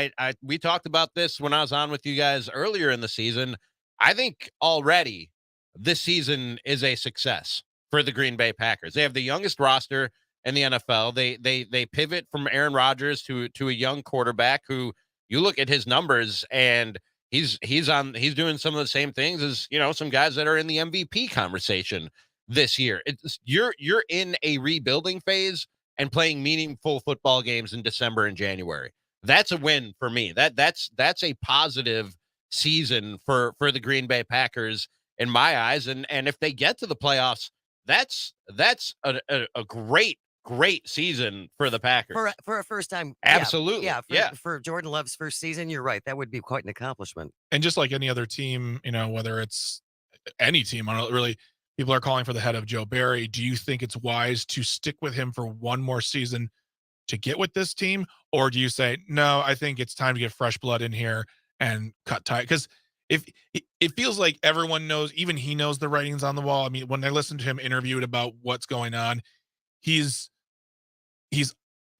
we talked about this when I was on with you guys earlier in the season. I think already this season is a success for the Green Bay Packers. They have the youngest roster in the NFL. They pivot from Aaron Rodgers to a young quarterback who, you look at his numbers and he's doing some of the same things as, some guys that are in the MVP conversation this year. You're in a rebuilding phase and playing meaningful football games in December and January. That's a win for me. That's a positive season for the Green Bay Packers in my eyes. And if they get to the playoffs, that's a great season for the Packers. For a first time. Absolutely. Yeah. For Jordan Love's first season, you're right. That would be quite an accomplishment. And just like any other team, whether it's any team, I don't really, people are calling for the head of Joe Barry. Do you think it's wise to stick with him for one more season to get with this team? Or do you say, no, I think it's time to get fresh blood in here and cut ties? Because if it feels like everyone knows, even he knows the writings on the wall. I mean, when I listened to him interviewed about what's going on, he's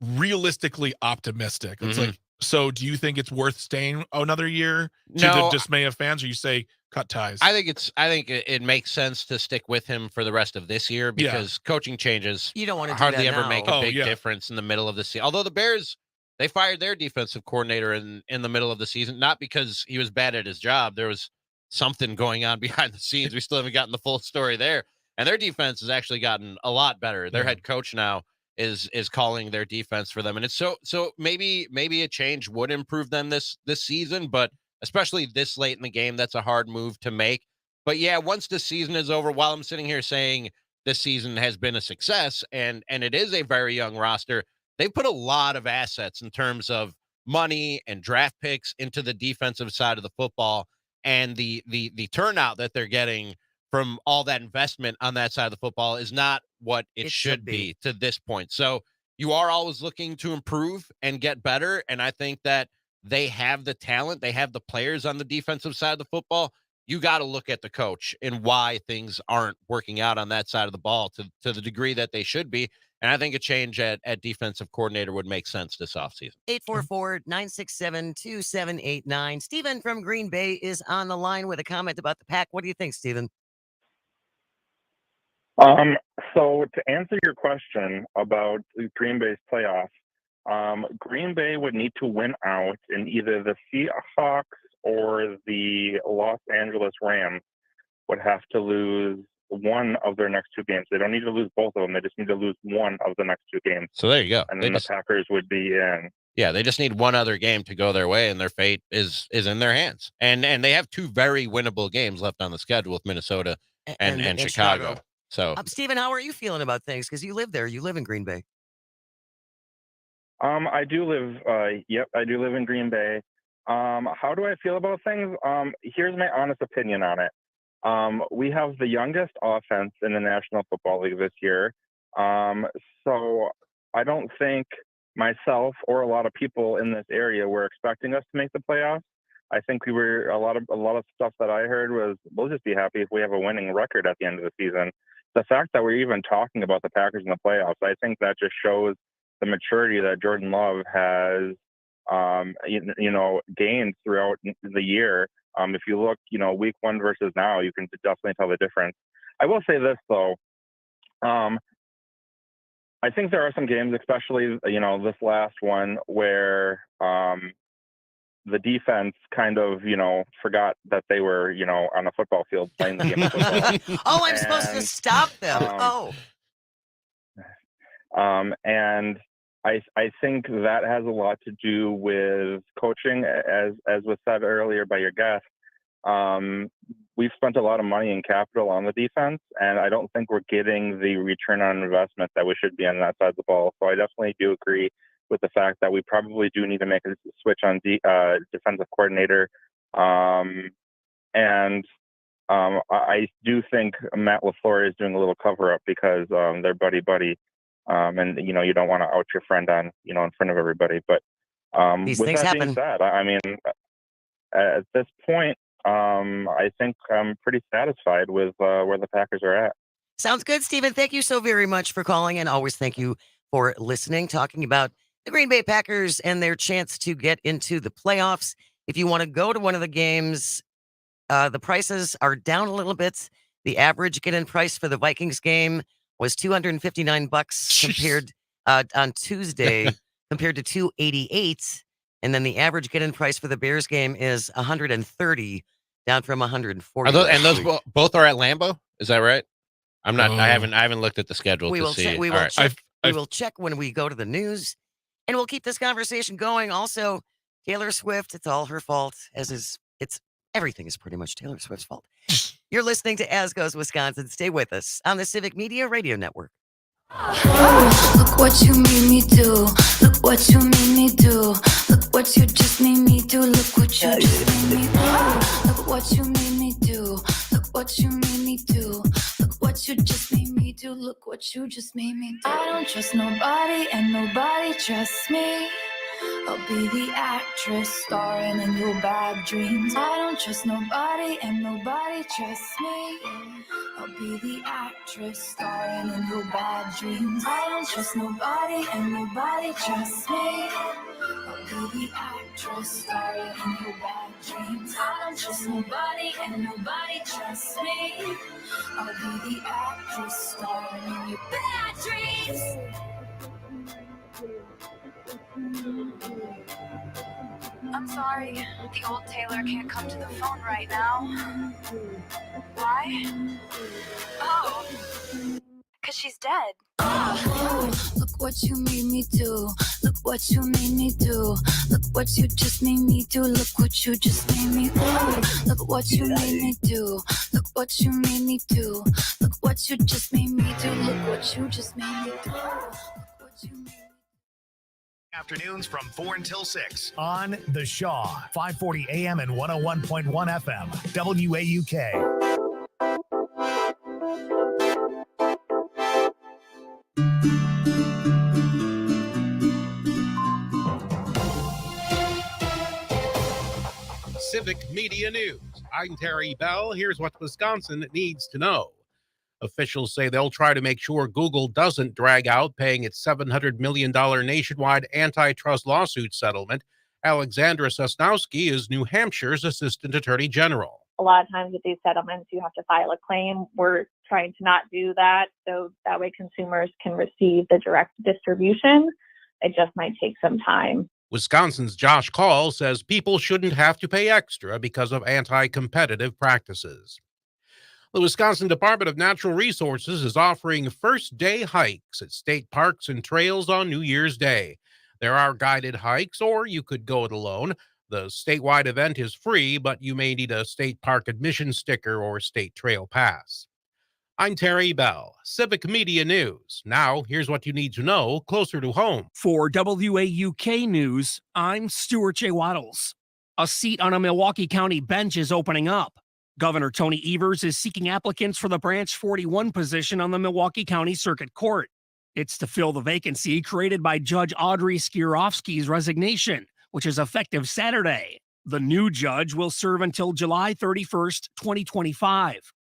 realistically optimistic. It's like, so do you think it's worth staying another year to the dismay of fans, or you say cut ties? I think it makes sense to stick with him for the rest of this year because coaching changes you don't want to hardly do that ever now. make a big difference in the middle of the season. Although the Bears, they fired their defensive coordinator in the middle of the season, not because he was bad at his job. There was something going on behind the scenes. We still haven't gotten the full story there. And their defense has actually gotten a lot better. Their head coach now is calling their defense for them. And it's so maybe a change would improve them this season, but especially this late in the game, that's a hard move to make. But yeah, once the season is over, while I'm sitting here saying this season has been a success and it is a very young roster, they put a lot of assets in terms of money and draft picks into the defensive side of the football, and the turnout that they're getting from all that investment on that side of the football is not what it should be to this point. So you are always looking to improve and get better. And I think that they have the talent, they have the players on the defensive side of the football. You got to look at the coach and why things aren't working out on that side of the ball to the degree that they should be. And I think a change at defensive coordinator would make sense this offseason. 844-967-2789. Stephen from Green Bay is on the line with a comment about the Pack. What do you think, Stephen? So to answer your question about Green Bay's playoffs, Green Bay would need to win out, and either the Seahawks or the Los Angeles Rams would have to lose one of their next two games. They don't need to lose both of them. They just need to lose one of the next two games. So there you go. And then the Packers would be in. Yeah, they just need one other game to go their way, and their fate is in their hands. And they have two very winnable games left on the schedule with Minnesota and Chicago. So, Stephen, how are you feeling about things? Because you live there. You live in Green Bay. I do live. I do live in Green Bay. How do I feel about things? Here's my honest opinion on it. We have the youngest offense in the National Football League this year. So I don't think myself or a lot of people in this area were expecting us to make the playoffs. I think we were a lot of stuff that I heard was, we'll just be happy if we have a winning record at the end of the season. The fact that we're even talking about the Packers in the playoffs, I think that just shows the maturity that Jordan Love has, gained throughout the year. If you look, week one versus now, you can definitely tell the difference. I will say this though. I think there are some games, especially, this last one, where the defense kind of, forgot that they were, on a football field playing the game of football. Oh, I'm supposed to stop them. And I think that has a lot to do with coaching, as was said earlier by your guest. We've spent a lot of money and capital on the defense, and I don't think we're getting the return on investment that we should be on that side of the ball. So I definitely do agree with the fact that we probably do need to make a switch on defensive coordinator. I do think Matt LaFleur is doing a little cover up because they're buddy. And you don't want to out your friend on, in front of everybody. But these with things that happen. being said, I mean, at this point, I think I'm pretty satisfied with where the Packers are at. Sounds good, Stephen. Thank you so very much for calling, and always thank you for listening, talking about the Green Bay Packers and their chance to get into the playoffs. If you want to go to one of the games, the prices are down a little bit. The average get-in price for the Vikings game was $259 compared on Tuesday, compared to $288. And then the average get-in price for the Bears game is $130, down from $140. And those both are at Lambeau? Is that right? I'm not. I haven't looked at the schedule We to will see. check. We All will right. check. We will check when we go to the news, and we'll keep this conversation going. Also, Taylor Swift. It's all her fault. Everything is pretty much Taylor Swift's fault. You're listening to As Goes Wisconsin. Stay with us on the Civic Media Radio Network. Look what you made me do. Look what you made me do. Look what you just made me do. Look what you just made me do. Look what you made me do. Look what you made me do. Look what you just made me do. Look what you just made me do. I don't trust nobody and nobody trusts me. I'll be the actress starring in your bad dreams. I don't trust nobody and nobody trusts me. I'll be the actress starring in your bad dreams. I don't trust nobody and nobody trusts me. I'll be the actress starring in your bad dreams. I don't trust nobody and nobody trusts me. I'll be the actress starring in your bad dreams. I'm sorry, the old Taylor can't come to the phone right now. Why? Oh, because she's dead. Look what you made me do. Look what you made me do. Look what you just made me do. Look what you just made me do. Look what you made me do. Look what you made me do. Look what you just made me do. Look what you just made me do. Look what you made me do. Afternoons from 4 until 6 on The Shaw, 540 AM and 101.1 FM, WAUK. Civic Media News. I'm Terry Bell. Here's what Wisconsin needs to know. Officials say they'll try to make sure Google doesn't drag out paying its $700 million nationwide antitrust lawsuit settlement. Alexandra Sosnowski is New Hampshire's Assistant Attorney General. A lot of times with these settlements, you have to file a claim. We're trying to not do that, so that way consumers can receive the direct distribution. It just might take some time. Wisconsin's Josh Call says people shouldn't have to pay extra because of anti-competitive practices. The Wisconsin Department of Natural Resources is offering first-day hikes at state parks and trails on New Year's Day. There are guided hikes, or you could go it alone. The statewide event is free, but you may need a state park admission sticker or state trail pass. I'm Terry Bell, Civic Media News. Now, here's what you need to know closer to home. For WAUK News, I'm Stuart J. Waddles. A seat on a Milwaukee County bench is opening up. Governor Tony Evers is seeking applicants for the Branch 41 position on the Milwaukee County Circuit Court. It's to fill the vacancy created by Judge Audrey Skierowski's resignation, which is effective Saturday. The new judge will serve until July 31st, 2025.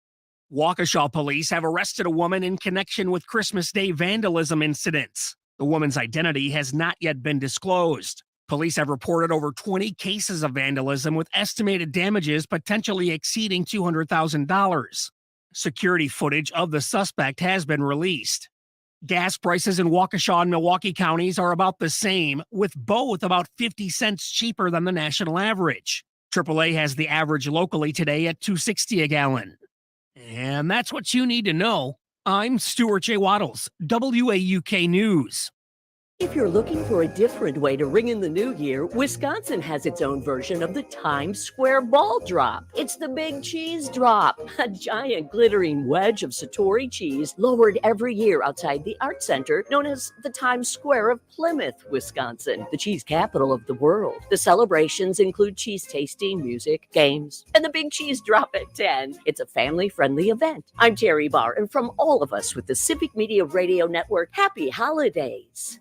Waukesha police have arrested a woman in connection with Christmas Day vandalism incidents. The woman's identity has not yet been disclosed. Police have reported over 20 cases of vandalism with estimated damages potentially exceeding $200,000. Security footage of the suspect has been released. Gas prices in Waukesha and Milwaukee counties are about the same, with both about 50 cents cheaper than the national average. AAA has the average locally today at $2.60 a gallon. And that's what you need to know. I'm Stuart J. Waddles, WAUK News. If you're looking for a different way to ring in the new year, Wisconsin has its own version of the Times Square Ball Drop. It's the Big Cheese Drop, a giant glittering wedge of Satori cheese lowered every year outside the Art Center, known as the Times Square of Plymouth, Wisconsin, the cheese capital of the world. The celebrations include cheese tasting, music, games, and the Big Cheese Drop at 10. It's a family-friendly event. I'm Terry Barr, and from all of us with the Civic Media Radio Network, happy holidays.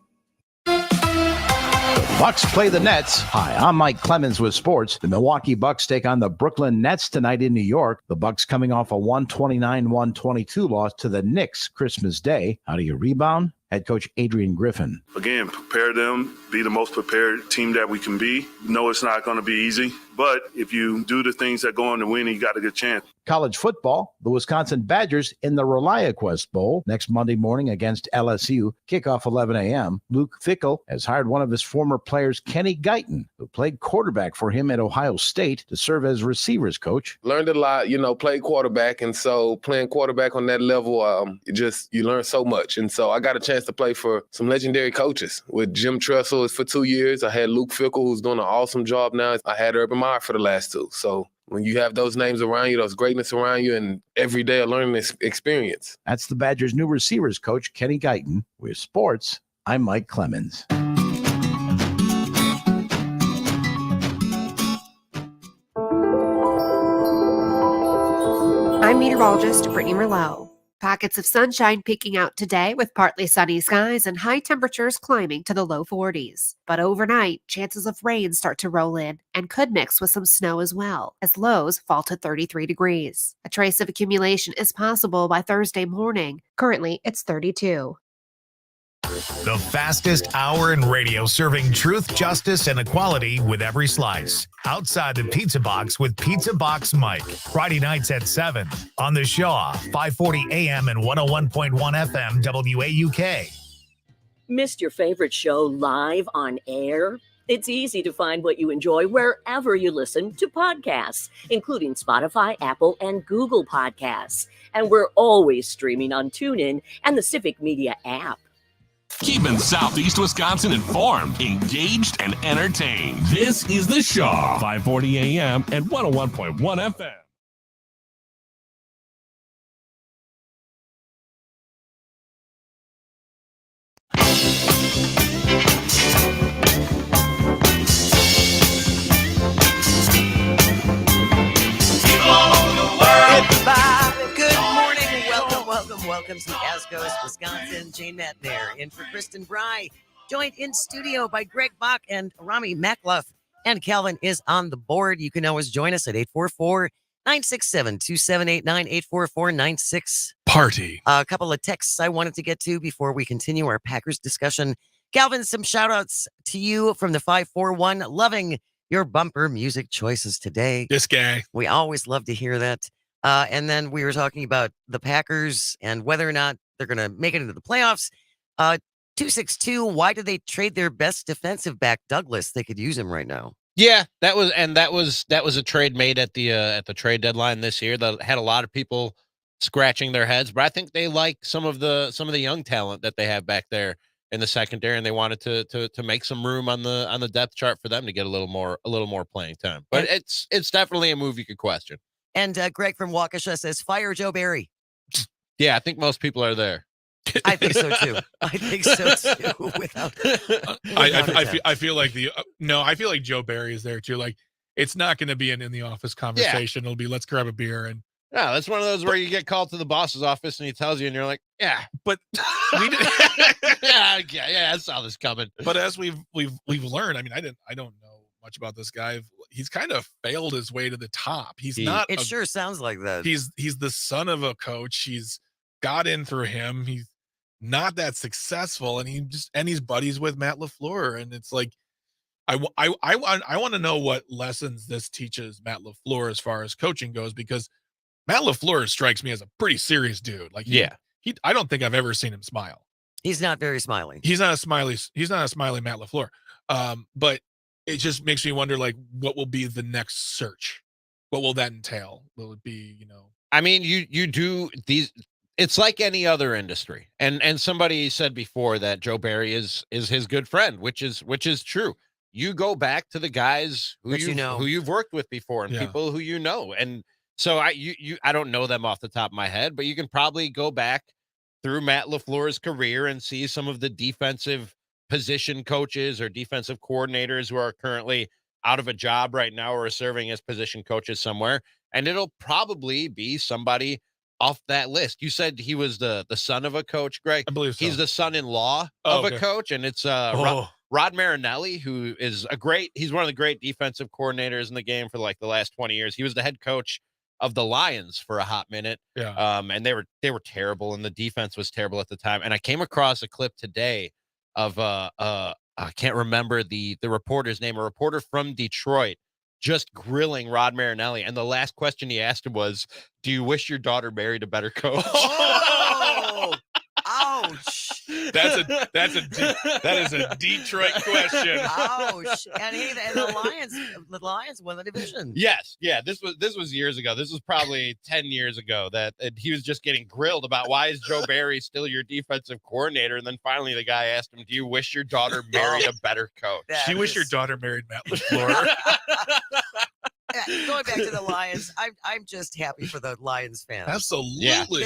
Bucks play the Nets. Hi, I'm Mike Clemens with sports. The Milwaukee Bucks take on the Brooklyn Nets tonight in New York. The Bucks coming off a 129-122 loss to the Knicks Christmas Day. How do you rebound? Head coach Adrian Griffin. Again, prepare them, be the most prepared team that we can be. No, it's not going to be easy, but if you do the things that go on to win, you got a good chance. College football, the Wisconsin Badgers in the ReliaQuest Bowl next Monday morning against LSU. Kickoff 11 a.m. Luke Fickell has hired one of his former players, Kenny Guyton, who played quarterback for him at Ohio State, to serve as receivers coach. Learned a lot, played quarterback, and so playing quarterback on that level, you learn so much. And so I got a chance to play for some legendary coaches. With Jim Tressel for 2 years. I had Luke Fickell, who's doing an awesome job now. I had Urban Meyer for the last 2. So when you have those names around you, those greatness around you, and every day a learning experience. That's the Badgers' new receivers coach, Kenny Guyton. With sports, I'm Mike Clemens. I'm meteorologist Brittany Merlot. Pockets of sunshine peeking out today with partly sunny skies and high temperatures climbing to the low 40s. But overnight, chances of rain start to roll in and could mix with some snow as well, as lows fall to 33 degrees. A trace of accumulation is possible by Thursday morning. Currently, it's 32. The fastest hour in radio, serving truth, justice, and equality with every slice. Outside the Pizza Box with Pizza Box Mike. Friday nights at 7 on the Shaw, 540 AM and 101.1 FM WAUK. Missed your favorite show live on air? It's easy to find what you enjoy wherever you listen to podcasts, including Spotify, Apple, and Google Podcasts. And we're always streaming on TuneIn and the Civic Media app. Keeping Southeast Wisconsin informed, engaged, and entertained. This is The Shaw, 540 AM and 101.1 FM. Good morning. Welcome to Ascos, Wisconsin. Jane Mattner in for Kristen Bry. Joined in studio by Greg Bach and Rami Makloff. And Calvin is on the board. You can always join us at 844-967-2789, 844-96. Party. A couple of texts I wanted to get to before we continue our Packers discussion. Calvin, some shout outs to you from the 541. Loving your bumper music choices today. This guy. We always love to hear that. And then we were talking about the Packers and whether or not they're going to make it into the playoffs. 262, why did they trade their best defensive back, Douglas? They could use him right now. Yeah, that was a trade made at the trade deadline this year that had a lot of people scratching their heads, but I think they like some of the young talent that they have back there in the secondary, and they wanted to make some room on the depth chart for them to get a little more playing time. But it's definitely a move you could question. And Greg from Waukesha says, fire Joe Barry. Yeah, I think most people are there. I think so too. I think so too. I feel like I feel like Joe Barry is there too. Like, it's not going to be an in the office conversation. It'll be, let's grab a beer. And no, that's one of those where you get called to the boss's office and he tells you, and you're like, yeah, but we did. yeah, I saw this coming. But as we've learned, I mean, I don't know much about this guy. He's kind of failed his way to the top. He's not. It sure sounds like that. He's the son of a coach. He's got in through him. He's not that successful, and he's buddies with Matt LaFleur, and it's like, I want to know what lessons this teaches Matt LaFleur as far as coaching goes, because Matt LaFleur strikes me as a pretty serious dude. Like, I don't think I've ever seen him smile. He's not very smiling. He's not a smiley Matt LaFleur. But it just makes me wonder, like, what will be the next search? What will that entail? Will it be, I mean, you do these. It's like any other industry, and somebody said before that Joe Barry is his good friend, which is true. You go back to the guys who you've worked with before, and people who you know, and so I don't know them off the top of my head, but you can probably go back through Matt LaFleur's career and see some of the defensive position coaches or defensive coordinators who are currently out of a job right now or are serving as position coaches somewhere, and it'll probably be somebody off that list. You said he was the son of a coach, Greg. I believe so. He's the son-in-law of a coach, and it's Rod Marinelli, who is he's one of the great defensive coordinators in the game for like the last 20 years. He was the head coach of the Lions for a hot minute. Yeah. And they were terrible, and the defense was terrible at the time. And I came across a clip today of I can't remember the reporter's name, a reporter from Detroit, just grilling Rod Marinelli. And the last question he asked him was, do you wish your daughter married a better coach? Oh, ouch. That is a Detroit question. Ouch. And the Lions won the division. Yes. Yeah. This was years ago. This was probably 10 years ago that he was just getting grilled about, why is Joe Barry still your defensive coordinator? And then finally the guy asked him, do you wish your daughter married a better coach? Do you wish your daughter married Matt LaFleur? Going back to the Lions, I'm just happy for the Lions fans. Absolutely.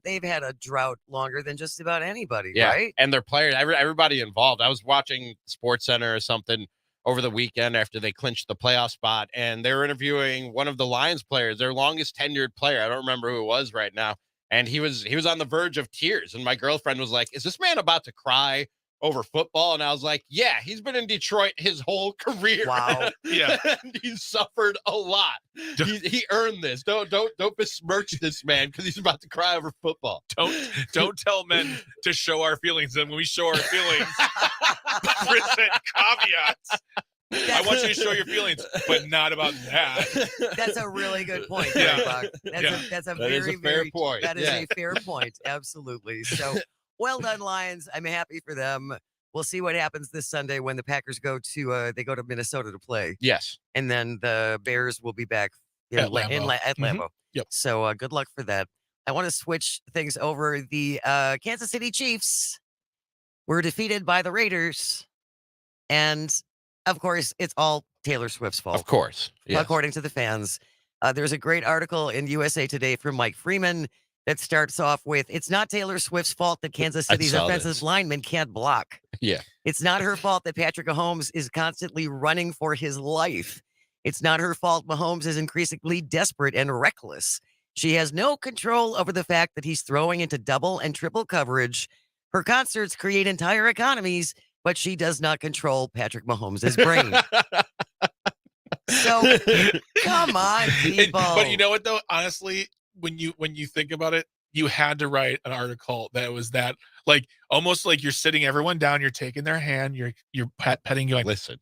They've had a drought longer than just about anybody, yeah. right? And their players, everybody involved. I was watching SportsCenter or something over the weekend after they clinched the playoff spot, and they were interviewing one of the Lions players, their longest tenured player. I don't remember who it was right now. And he was on the verge of tears. And my girlfriend was like, is this man about to cry over football? And I was like, yeah, he's been in Detroit his whole career. Wow. Yeah. And he's suffered a lot. He earned this. Don't besmirch this man because he's about to cry over football. Don't tell men to show our feelings, and when we show our feelings, present caveats. I want you to show your feelings, but not about that. That's a really good point. Yeah. That's a That is very, a fair very point. That is Yeah. a fair point. Absolutely. So well done, Lions. I'm happy for them. We'll see what happens this Sunday when the Packers go to Minnesota to play. Yes. And then the Bears will be back At Lambeau. at Lambeau. Yep. So good luck for that. I want to switch things over. The Kansas City Chiefs were defeated by the Raiders. And, of course, it's all Taylor Swift's fault. Of course. Yes. According to the fans. There's a great article in USA Today from Mike Freeman that starts off with, it's not Taylor Swift's fault that Kansas City's offensive linemen can't block. Yeah. It's not her fault that Patrick Mahomes is constantly running for his life. It's not her fault Mahomes is increasingly desperate and reckless. She has no control over the fact that he's throwing into double and triple coverage. Her concerts create entire economies, but she does not control Patrick Mahomes' brain. So, come on, people. But you know what, though? Honestly, when you think about it, you had to write an article that was that, like, almost like you're sitting everyone down, you're taking their hand, you're petting, going, listen,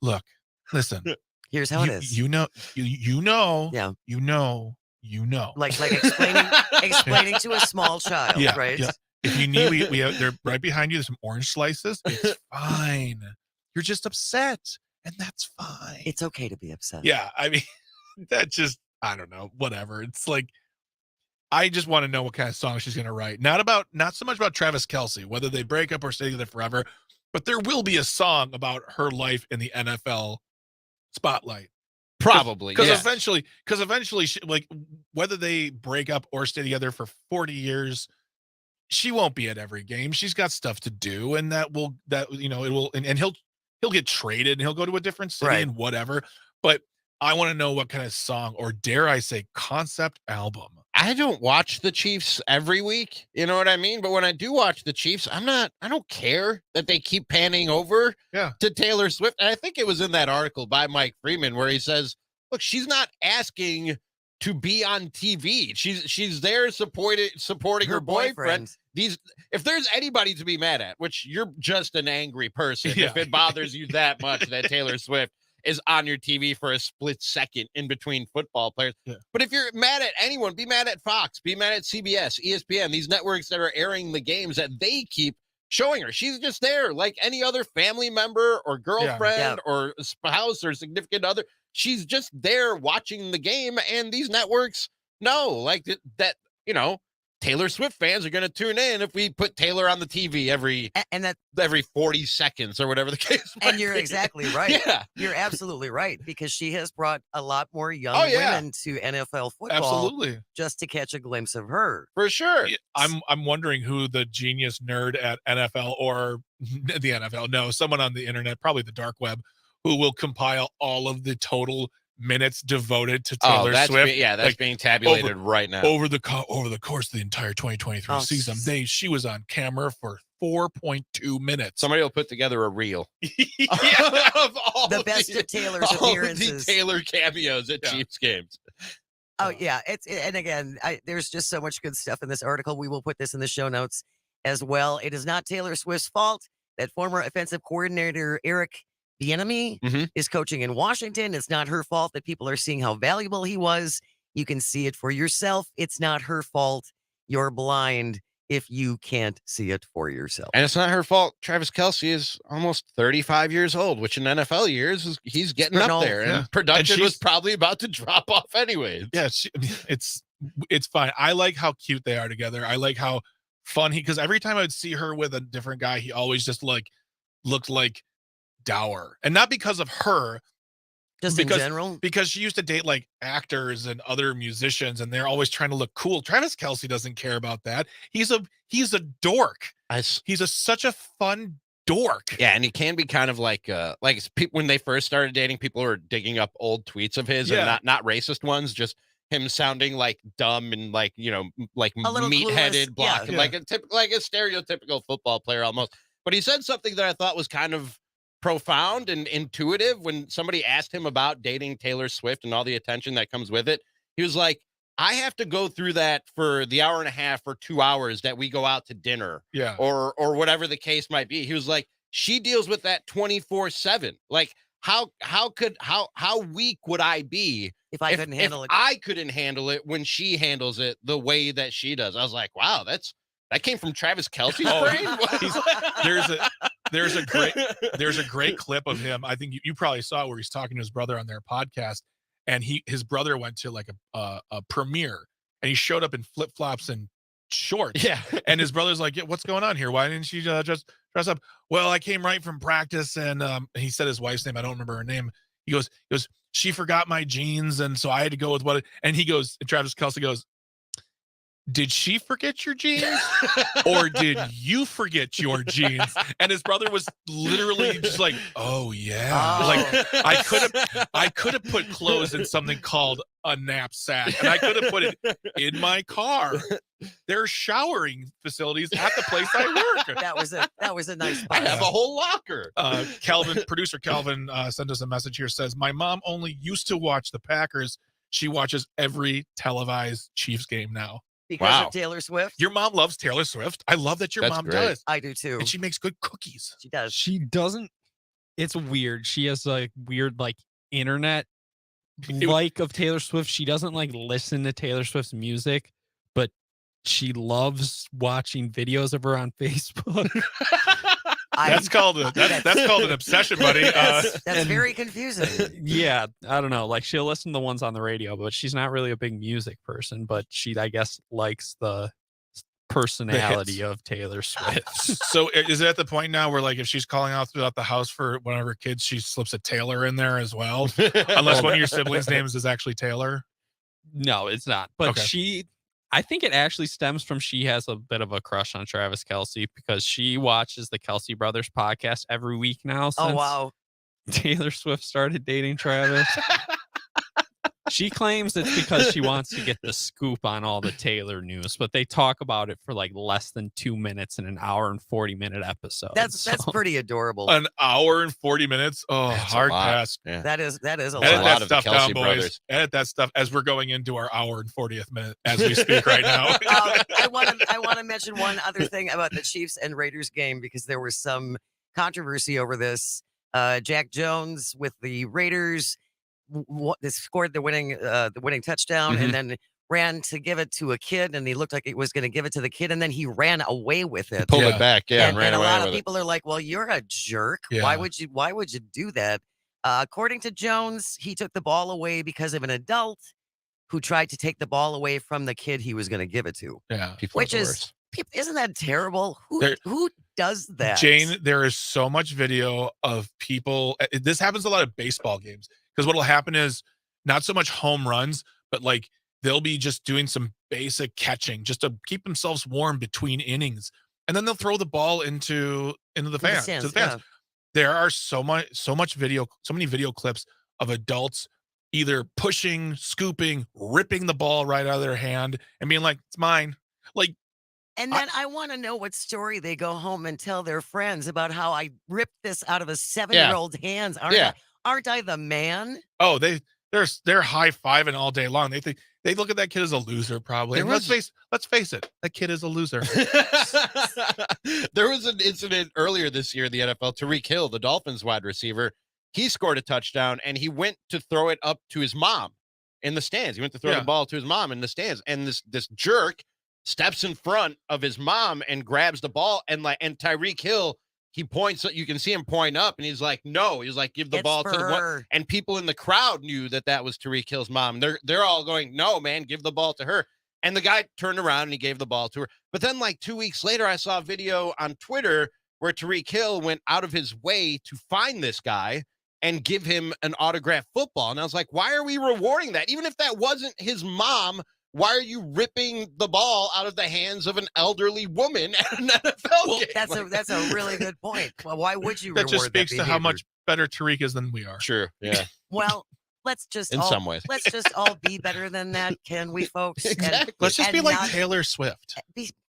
here's how it is. You know, yeah, you know, like explaining to a small child, yeah, right? Yeah. If you need, we have, they're right behind you. There's some orange slices. It's fine. You're just upset, and that's fine. It's okay to be upset. Yeah, I mean, that just, I don't know, whatever. It's like, I just want to know what kind of song she's going to write. Not so much about Travis Kelce, whether they break up or stay together forever, but there will be a song about her life in the NFL spotlight. Probably, because yeah. eventually, she, like whether they break up or stay together for 40 years, she won't be at every game. She's got stuff to do, and it will, and he'll get traded and he'll go to a different city Right. and whatever. But I want to know what kind of song, or dare I say, concept album. I don't watch the Chiefs every week, you know what I mean? But when I do watch the Chiefs, I don't care that they keep panning over to Taylor Swift. And I think it was in that article by Mike Freeman where he says, look, she's not asking to be on TV. She's there supporting her boyfriend. If there's anybody to be mad at, which you're just an angry person, if it bothers you that much that Taylor Swift is on your TV for a split second in between football players. Yeah. But if you're mad at anyone, be mad at Fox, be mad at CBS, ESPN, these networks that are airing the games that they keep showing her. She's just there like any other family member or girlfriend or spouse or significant other. She's just there watching the game, and these networks know like that, Taylor Swift fans are going to tune in if we put Taylor on the TV every 40 seconds or whatever the case might And you're be. exactly right. Yeah. You're absolutely right, because she has brought a lot more young women to NFL football Absolutely. just to catch a glimpse of her. For sure. I'm wondering who the genius nerd at NFL or the NFL, no, someone on the internet, probably the dark web, who will compile all of the total minutes devoted to Taylor Swift. That's being tabulated right now. Over the course of the entire 2023 season, she was on camera for 4.2 minutes. Somebody will put together a reel. Of the best of Taylor's appearances. The Taylor cameos at Chiefs games. Oh yeah, and again, there's just so much good stuff in this article. We will put this in the show notes as well. It is not Taylor Swift's fault that former offensive coordinator Eric Bieniemy is coaching in Washington. It's not her fault that people are seeing how valuable he was. You can see it for yourself. It's not her fault. You're blind if you can't see it for yourself. And it's not her fault. Travis Kelce is almost 35 years old, which in NFL years, he's getting up there. And production was probably about to drop off anyways. Yeah, it's fine. I like how cute they are together. I like how fun because every time I would see her with a different guy, he always just looked like dour, and not because of her, just in general, because she used to date like actors and other musicians, and they're always trying to look cool. Travis Kelce doesn't care about that. He's a dork. He's such a fun dork. Yeah, and he can be kind of like when they first started dating, people were digging up old tweets of his and not racist ones, just him sounding like dumb and like meat-headed, block, like a stereotypical football player almost. But he said something that I thought was kind of profound and intuitive when somebody asked him about dating Taylor Swift and all the attention that comes with it. He was like, I have to go through that for the hour and a half or 2 hours that we go out to dinner or whatever the case might be. He was like, she deals with that 24/7. Like how weak would I be if I couldn't handle it? I couldn't handle it when she handles it the way that she does. I was like, wow, that came from Travis Kelce's brain. There's a great clip of him. I think you probably saw it where he's talking to his brother on their podcast, and his brother went to like a premiere, and he showed up in flip flops and shorts. Yeah, and his brother's like, yeah, what's going on here? Why didn't she just dress up? Well, I came right from practice, and he said his wife's name. I don't remember her name. He goes, she forgot my jeans, and so I had to go with what. And Travis Kelce goes, did she forget your jeans or did you forget your jeans? And his brother was literally just like, oh yeah. Like I could have put clothes in something called a knapsack, and I could have put it in my car. There are showering facilities at the place I work. That was a nice I have a whole locker. Producer Calvin sent us a message here, says, my mom only used to watch the Packers. She watches every televised Chiefs game now. Because of Taylor Swift? Your mom loves Taylor Swift. I love that your mom does. I do too. And she makes good cookies. She does. She doesn't. It's weird. She has like weird like internet of Taylor Swift. She doesn't like listen to Taylor Swift's music, but she loves watching videos of her on Facebook. That's called an obsession, buddy. That's very confusing. Yeah, I don't know. Like she'll listen to the ones on the radio, but she's not really a big music person. But she, I guess, likes the personality of Taylor Swift. So is it at the point now where, like, if she's calling out throughout the house for one of her kids, she slips a Taylor in there as well? Unless one of your siblings' names is actually Taylor. No, it's not. But Okay. I think it actually stems from she has a bit of a crush on Travis Kelce because she watches the Kelce Brothers podcast every week now. Oh, Since wow. Taylor Swift started dating Travis. She claims it's because she wants to get the scoop on all the Taylor news, but they talk about it for like less than 2 minutes in an hour and 40-minute episode. That's pretty adorable. An hour and 40 minutes. Oh, That's hard a lot. pass. Yeah. That is a Edit lot. that of the stuff down, Kelce boys. brothers. Edit that stuff as we're going into our hour and 40th minute as we speak right now. I want to mention one other thing about the Chiefs and Raiders game because there was some controversy over this. Jack Jones with the Raiders scored the winning touchdown and then ran to give it to a kid, and he looked like he was going to give it to the kid, and then he ran away with it. Pulled it back, and ran and a away lot with of it. people are like, "Well, you're a jerk. Yeah. Why would you do that?" According to Jones, he took the ball away because of an adult who tried to take the ball away from the kid he was going to give it to. Yeah. People are Which the is, worst. isn't that terrible? Who does that? Jane, there is so much video of people. This happens a lot of baseball games because what'll happen is not so much home runs, but like they'll be just doing some basic catching just to keep themselves warm between innings, and then they'll throw the ball into the fans. stands, To the fans. yeah. There are so many video clips of adults either pushing, scooping, ripping the ball right out of their hand, and being like, "It's mine." Like, And then I want to know what story they go home and tell their friends about how I ripped this out of a 7-year-old's hands. Aren't I the man? oh, they're high fiving all day long. They look at that kid as a loser, probably. And let's face it, that kid is a loser. There was an incident earlier this year in the NFL. Tyreek Hill, the Dolphins wide receiver, he scored a touchdown and he went to throw it up to his mom in the stands. He went to throw the ball to his mom in the stands, and this jerk steps in front of his mom and grabs the ball, and Tyreek Hill, he points, you can see him point up, and he's like, "No," he's like, "Give the ball to the one." her. And people in the crowd knew that was Tyreek Hill's mom. They're all going, "No, man, give the ball to her." And the guy turned around and he gave the ball to her. But then, like 2 weeks later, I saw a video on Twitter where Tyreek Hill went out of his way to find this guy and give him an autographed football. And I was like, why are we rewarding that? Even if that wasn't his mom, why are you ripping the ball out of the hands of an elderly woman at an NFL game? That's a really good point. Well, why would you That reward just speaks to how behavior? much better Tariq is than we are. Sure. Yeah. Well, let's just In all, some ways. let's just all be better than that, can we, folks? Exactly. Let's just be and like not- Taylor Swift.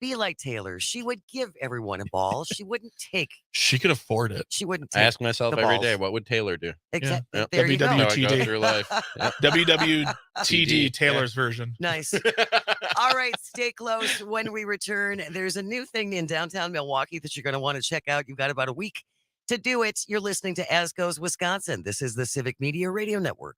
Be like Taylor. She would give everyone a ball. She wouldn't take. She could afford it. She wouldn't I take. ask myself the every balls. day, what would Taylor do? Exactly. Yep. There you go. That's how I go through life. Yep. WWTD, Taylor's version. Nice. All right, stay close. When we return, there's a new thing in downtown Milwaukee that you're going to want to check out. You've got about a week to do it. You're listening to As Goes Wisconsin. This is the Civic Media Radio Network.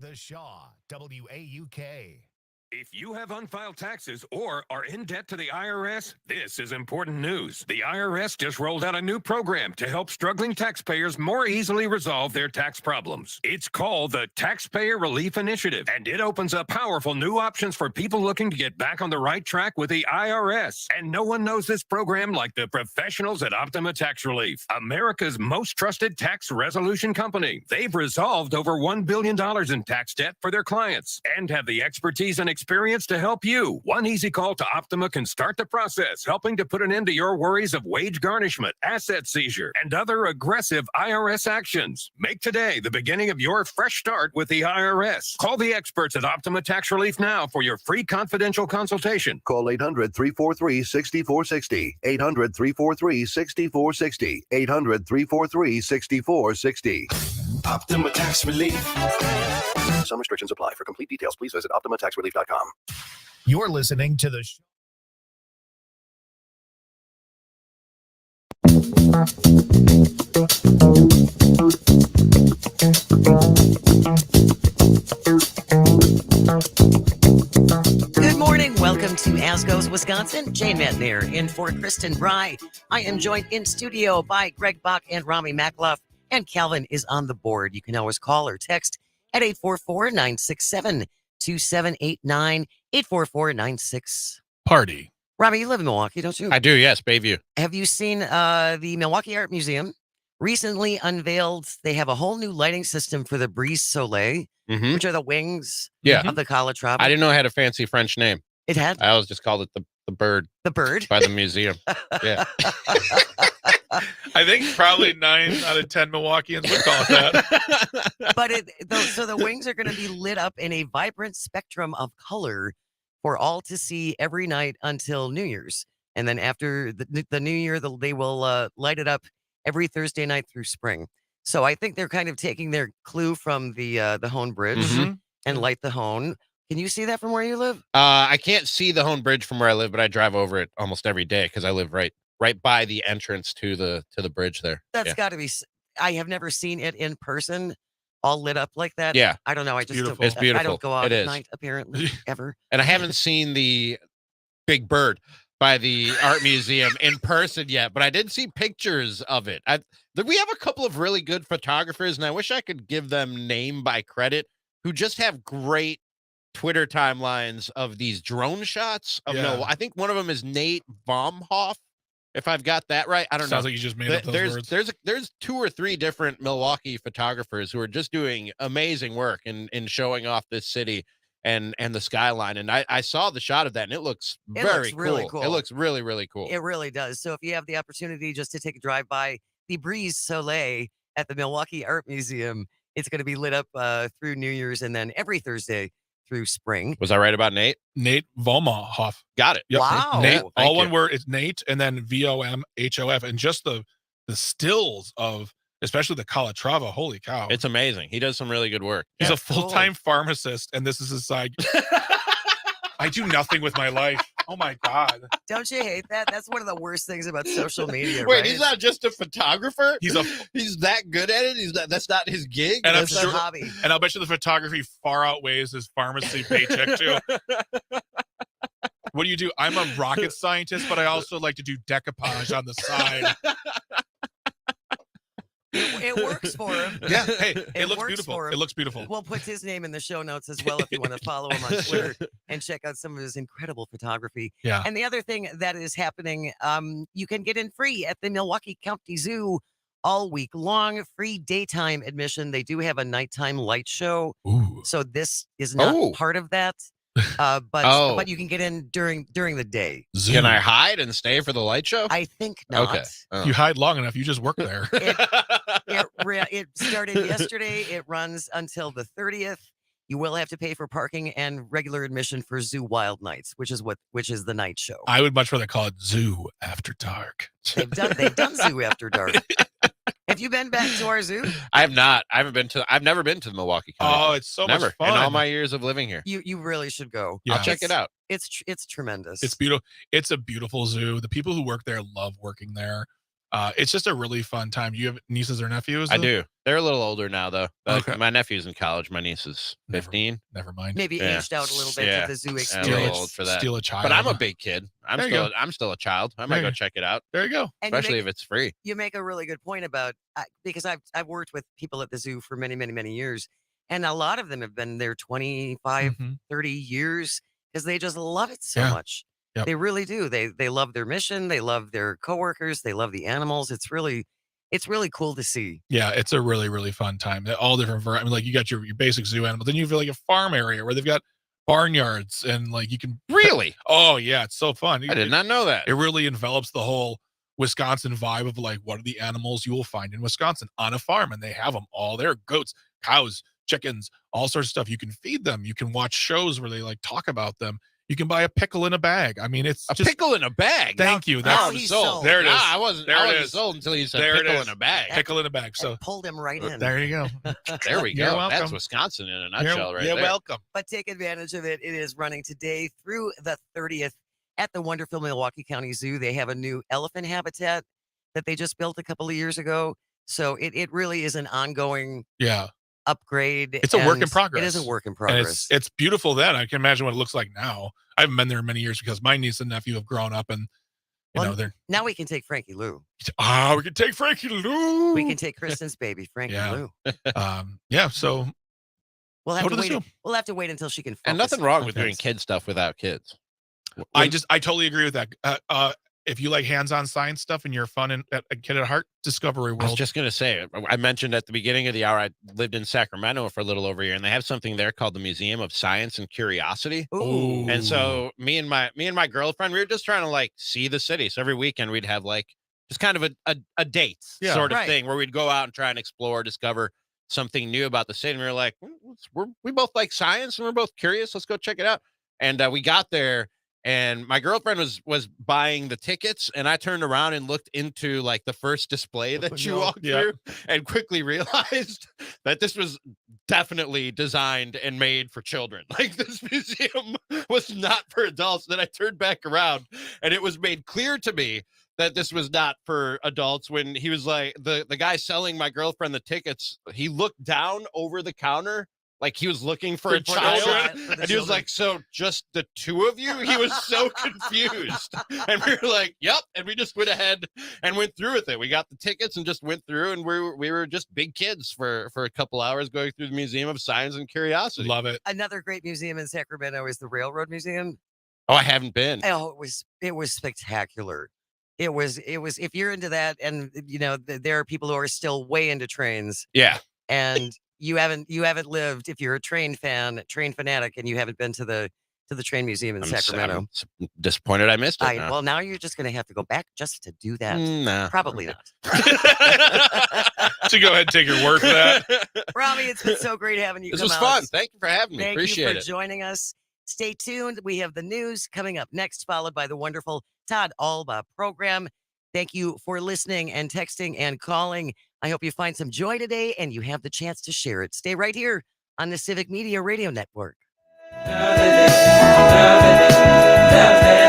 The Shaw, WAUK. If you have unfiled taxes or are in debt to the IRS, this is important news. The IRS just rolled out a new program to help struggling taxpayers more easily resolve their tax problems. It's called the Taxpayer Relief Initiative, and it opens up powerful new options for people looking to get back on the right track with the IRS. And no one knows this program like the professionals at Optima Tax Relief, America's most trusted tax resolution company. They've resolved over $1 billion in tax debt for their clients and have the expertise and experience to help you. One easy call to Optima can start the process, helping to put an end to your worries of wage garnishment, asset seizure, and other aggressive IRS actions. Make today the beginning of your fresh start with the IRS. Call the experts at Optima Tax Relief now for your free confidential consultation. Call 800-343-6460. 800-343-6460. 800-343-6460. Optima Tax Relief. Some restrictions apply. For complete details, please visit OptimaTaxRelief.com. You're listening to the show. Good morning. Welcome to As Goes Wisconsin. Jane Matner in for Kristen Bry. I am joined in studio by Greg Bach and Rami Makloff, and Calvin is on the board. You can always call or text at 844-967-2789, 844-96. Party. Rami, you live in Milwaukee, don't you? I do, yes, Bayview. Have you seen the Milwaukee Art Museum? Recently unveiled, they have a whole new lighting system for the Brise Soleil, which are the wings of the Calatrava. I didn't know it had a fancy French name. It had? I always just called it the bird. The bird? By the museum. Yeah. I think probably 9 out of 10 Milwaukeeans would call it that. But so the wings are going to be lit up in a vibrant spectrum of color for all to see every night until New Year's. And then after the New Year, they will light it up every Thursday night through spring. So I think they're kind of taking their clue from the Hone Bridge and light the Hone. Can you see that from where you live? I can't see the Hone Bridge from where I live, but I drive over it almost every day because I live right by the entrance to the bridge there. That's got to be. I have never seen it in person, all lit up like that. Yeah, I don't know. I just beautiful. It's beautiful. I don't go out it at is. night apparently ever. And I haven't seen the big bird by the art museum in person yet, but I did see pictures of it. We have a couple of really good photographers, and I wish I could give them name by credit, who just have great Twitter timelines of these drone shots of I think one of them is Nate Baumhoff, if I've got that right. I don't know. Sounds like you just made up those words. There's 2 or 3 different Milwaukee photographers who are just doing amazing work in showing off this city and the skyline. And I saw the shot of that, and it looks really cool. It looks really, really cool. It really does. So if you have the opportunity just to take a drive by the Brise Soleil at the Milwaukee Art Museum, it's going to be lit up through New Year's and then every Thursday through spring. Was I right about Nate? Nate Vomhoff. Got it. Yep. Wow. Nate, all one word. It's Nate and then Vomhoff. And just the stills of especially the Calatrava. Holy cow. It's amazing. He does some really good work. He's a full-time pharmacist, and this is his side. I do nothing with my life. Oh my God. Don't you hate that? That's one of the worst things about social media. Wait, right? he's not just a photographer? He's that good at it? That's not his gig? And That's a hobby. And I'll bet you the photography far outweighs his pharmacy paycheck too. What do you do? I'm a rocket scientist, but I also like to do decoupage on the side. It works for him. Yeah. Hey, it looks works beautiful. for him. It looks beautiful. We'll put his name in the show notes as well if you want to follow him on Twitter and check out some of his incredible photography. Yeah. And the other thing that is happening, you can get in free at the Milwaukee County Zoo all week long. Free daytime admission. They do have a nighttime light show. Ooh. So this is not part of that. But you can get in during the day. Can I hide and stay for the light show? I think not. Okay. If you hide long enough, you just work there. It started yesterday. It runs until the 30th. You will have to pay for parking and regular admission for Zoo Wild Nights, which is the night show. I would much rather call it Zoo After Dark. They've done Zoo After Dark. Have you been back to our zoo? I have not. I've never been to the Milwaukee County. Oh, it's so much fun. In all my years of living here. You really should go. Yeah. I'll check it out. It's tremendous. It's beautiful. It's a beautiful zoo. The people who work there love working there. It's just a really fun time. Do you have nieces or nephews? I do. They're a little older now, though. Okay. My nephew's in college. My niece is 15. Never mind. Maybe aged out a little bit to the zoo I'm experience. a little old for that. Steal a child. But I'm a big kid. I'm still a child. I might There go you- check it out. There you go. And you Especially if it's free. You make a really good point about because I've worked with people at the zoo for many, many, many years. And a lot of them have been there 25, 30 years because they just love it so much. Yep. They really do. They love their mission. They love their coworkers. They love the animals. It's really cool to see. Yeah, it's a really, really fun time. They're all different. I mean, like you got your basic zoo animals. Then you feel like a farm area where they've got barnyards, and like you can Really? Oh yeah, it's so fun. I did not know that. It really envelops the whole Wisconsin vibe of like what are the animals you will find in Wisconsin on a farm, and they have them all there: goats, cows, chickens, all sorts of stuff. You can feed them. You can watch shows where they like talk about them. You can buy a pickle in a bag. I mean, it's A just, pickle in a bag. Thank you. Now That's he's sold. There it is. Nah, I wasn't sold until you said There it pickle is. in a bag. Pickle in a bag. So Pulled him right in. there you go. There we You're go. welcome. That's Wisconsin in a nutshell, right You're there. welcome. But take advantage of it. It is running today through the 30th at the wonderful Milwaukee County Zoo. They have a new elephant habitat that they just built a couple of years ago. So it really is an ongoing Yeah. upgrade. It's a work in and progress. It is a work in And progress. it's beautiful then. I can imagine what it looks like now. I haven't been there in many years because my niece and nephew have grown up, and you know they're Now we can take Frankie Lou. we can take Frankie Lou. We can take Kristen's baby, Frankie Yeah. Lou. Yeah, so We'll have Go to to the wait. zoo. We'll have to wait until she can. And focus nothing wrong on with doing this. kid stuff without kids. I totally agree with that. If you like hands-on science stuff and you're fun and a kid at heart, Discovery I was World. just going to say, I mentioned at the beginning of the hour, I lived in Sacramento for a little over a year, and they have something there called the Museum of Science and Curiosity. Ooh. And so me and my girlfriend, we were just trying to like see the city. So every weekend we'd have like just kind of a date Yeah. sort of Right. thing where we'd go out and try and explore, discover something new about the city. And we were like, we both like science and we're both curious. Let's go check it out. And we got there. And my girlfriend was buying the tickets, and I turned around and looked into like the first display that you walked through, and quickly realized that this was definitely designed and made for children. Like this museum was not for adults. Then I turned back around, and it was made clear to me that this was not for adults when he was like the guy selling my girlfriend the tickets. He looked down over the counter. Like he was looking for a child, and he was like, "So just the two of you?" He was so confused, and we were like, "Yep." And we just went ahead and went through with it. We got the tickets and just went through, and we were just big kids for a couple hours going through the Museum of Science and Curiosity. Love it. Another great museum in Sacramento is the Railroad Museum. Oh, I haven't been. Oh, it was spectacular. It was if you're into that, and you know there are people who are still way into trains. Yeah. And you haven't lived, if you're a train fanatic, and you haven't been to the train museum in Sacramento. I'm disappointed I missed it. Well, now you're just going to have to go back just to do that. Nah. Probably not. So go ahead and take your word for that. Robbie, it's been so great having you. This come was out. fun. Thank you for having me. Thank Appreciate you for it. joining us. Stay tuned. We have the news coming up next, followed by the wonderful Todd Alba program. Thank you for listening and texting and calling. I hope you find some joy today and you have the chance to share it. Stay right here on the Civic Media Radio Network. Love it.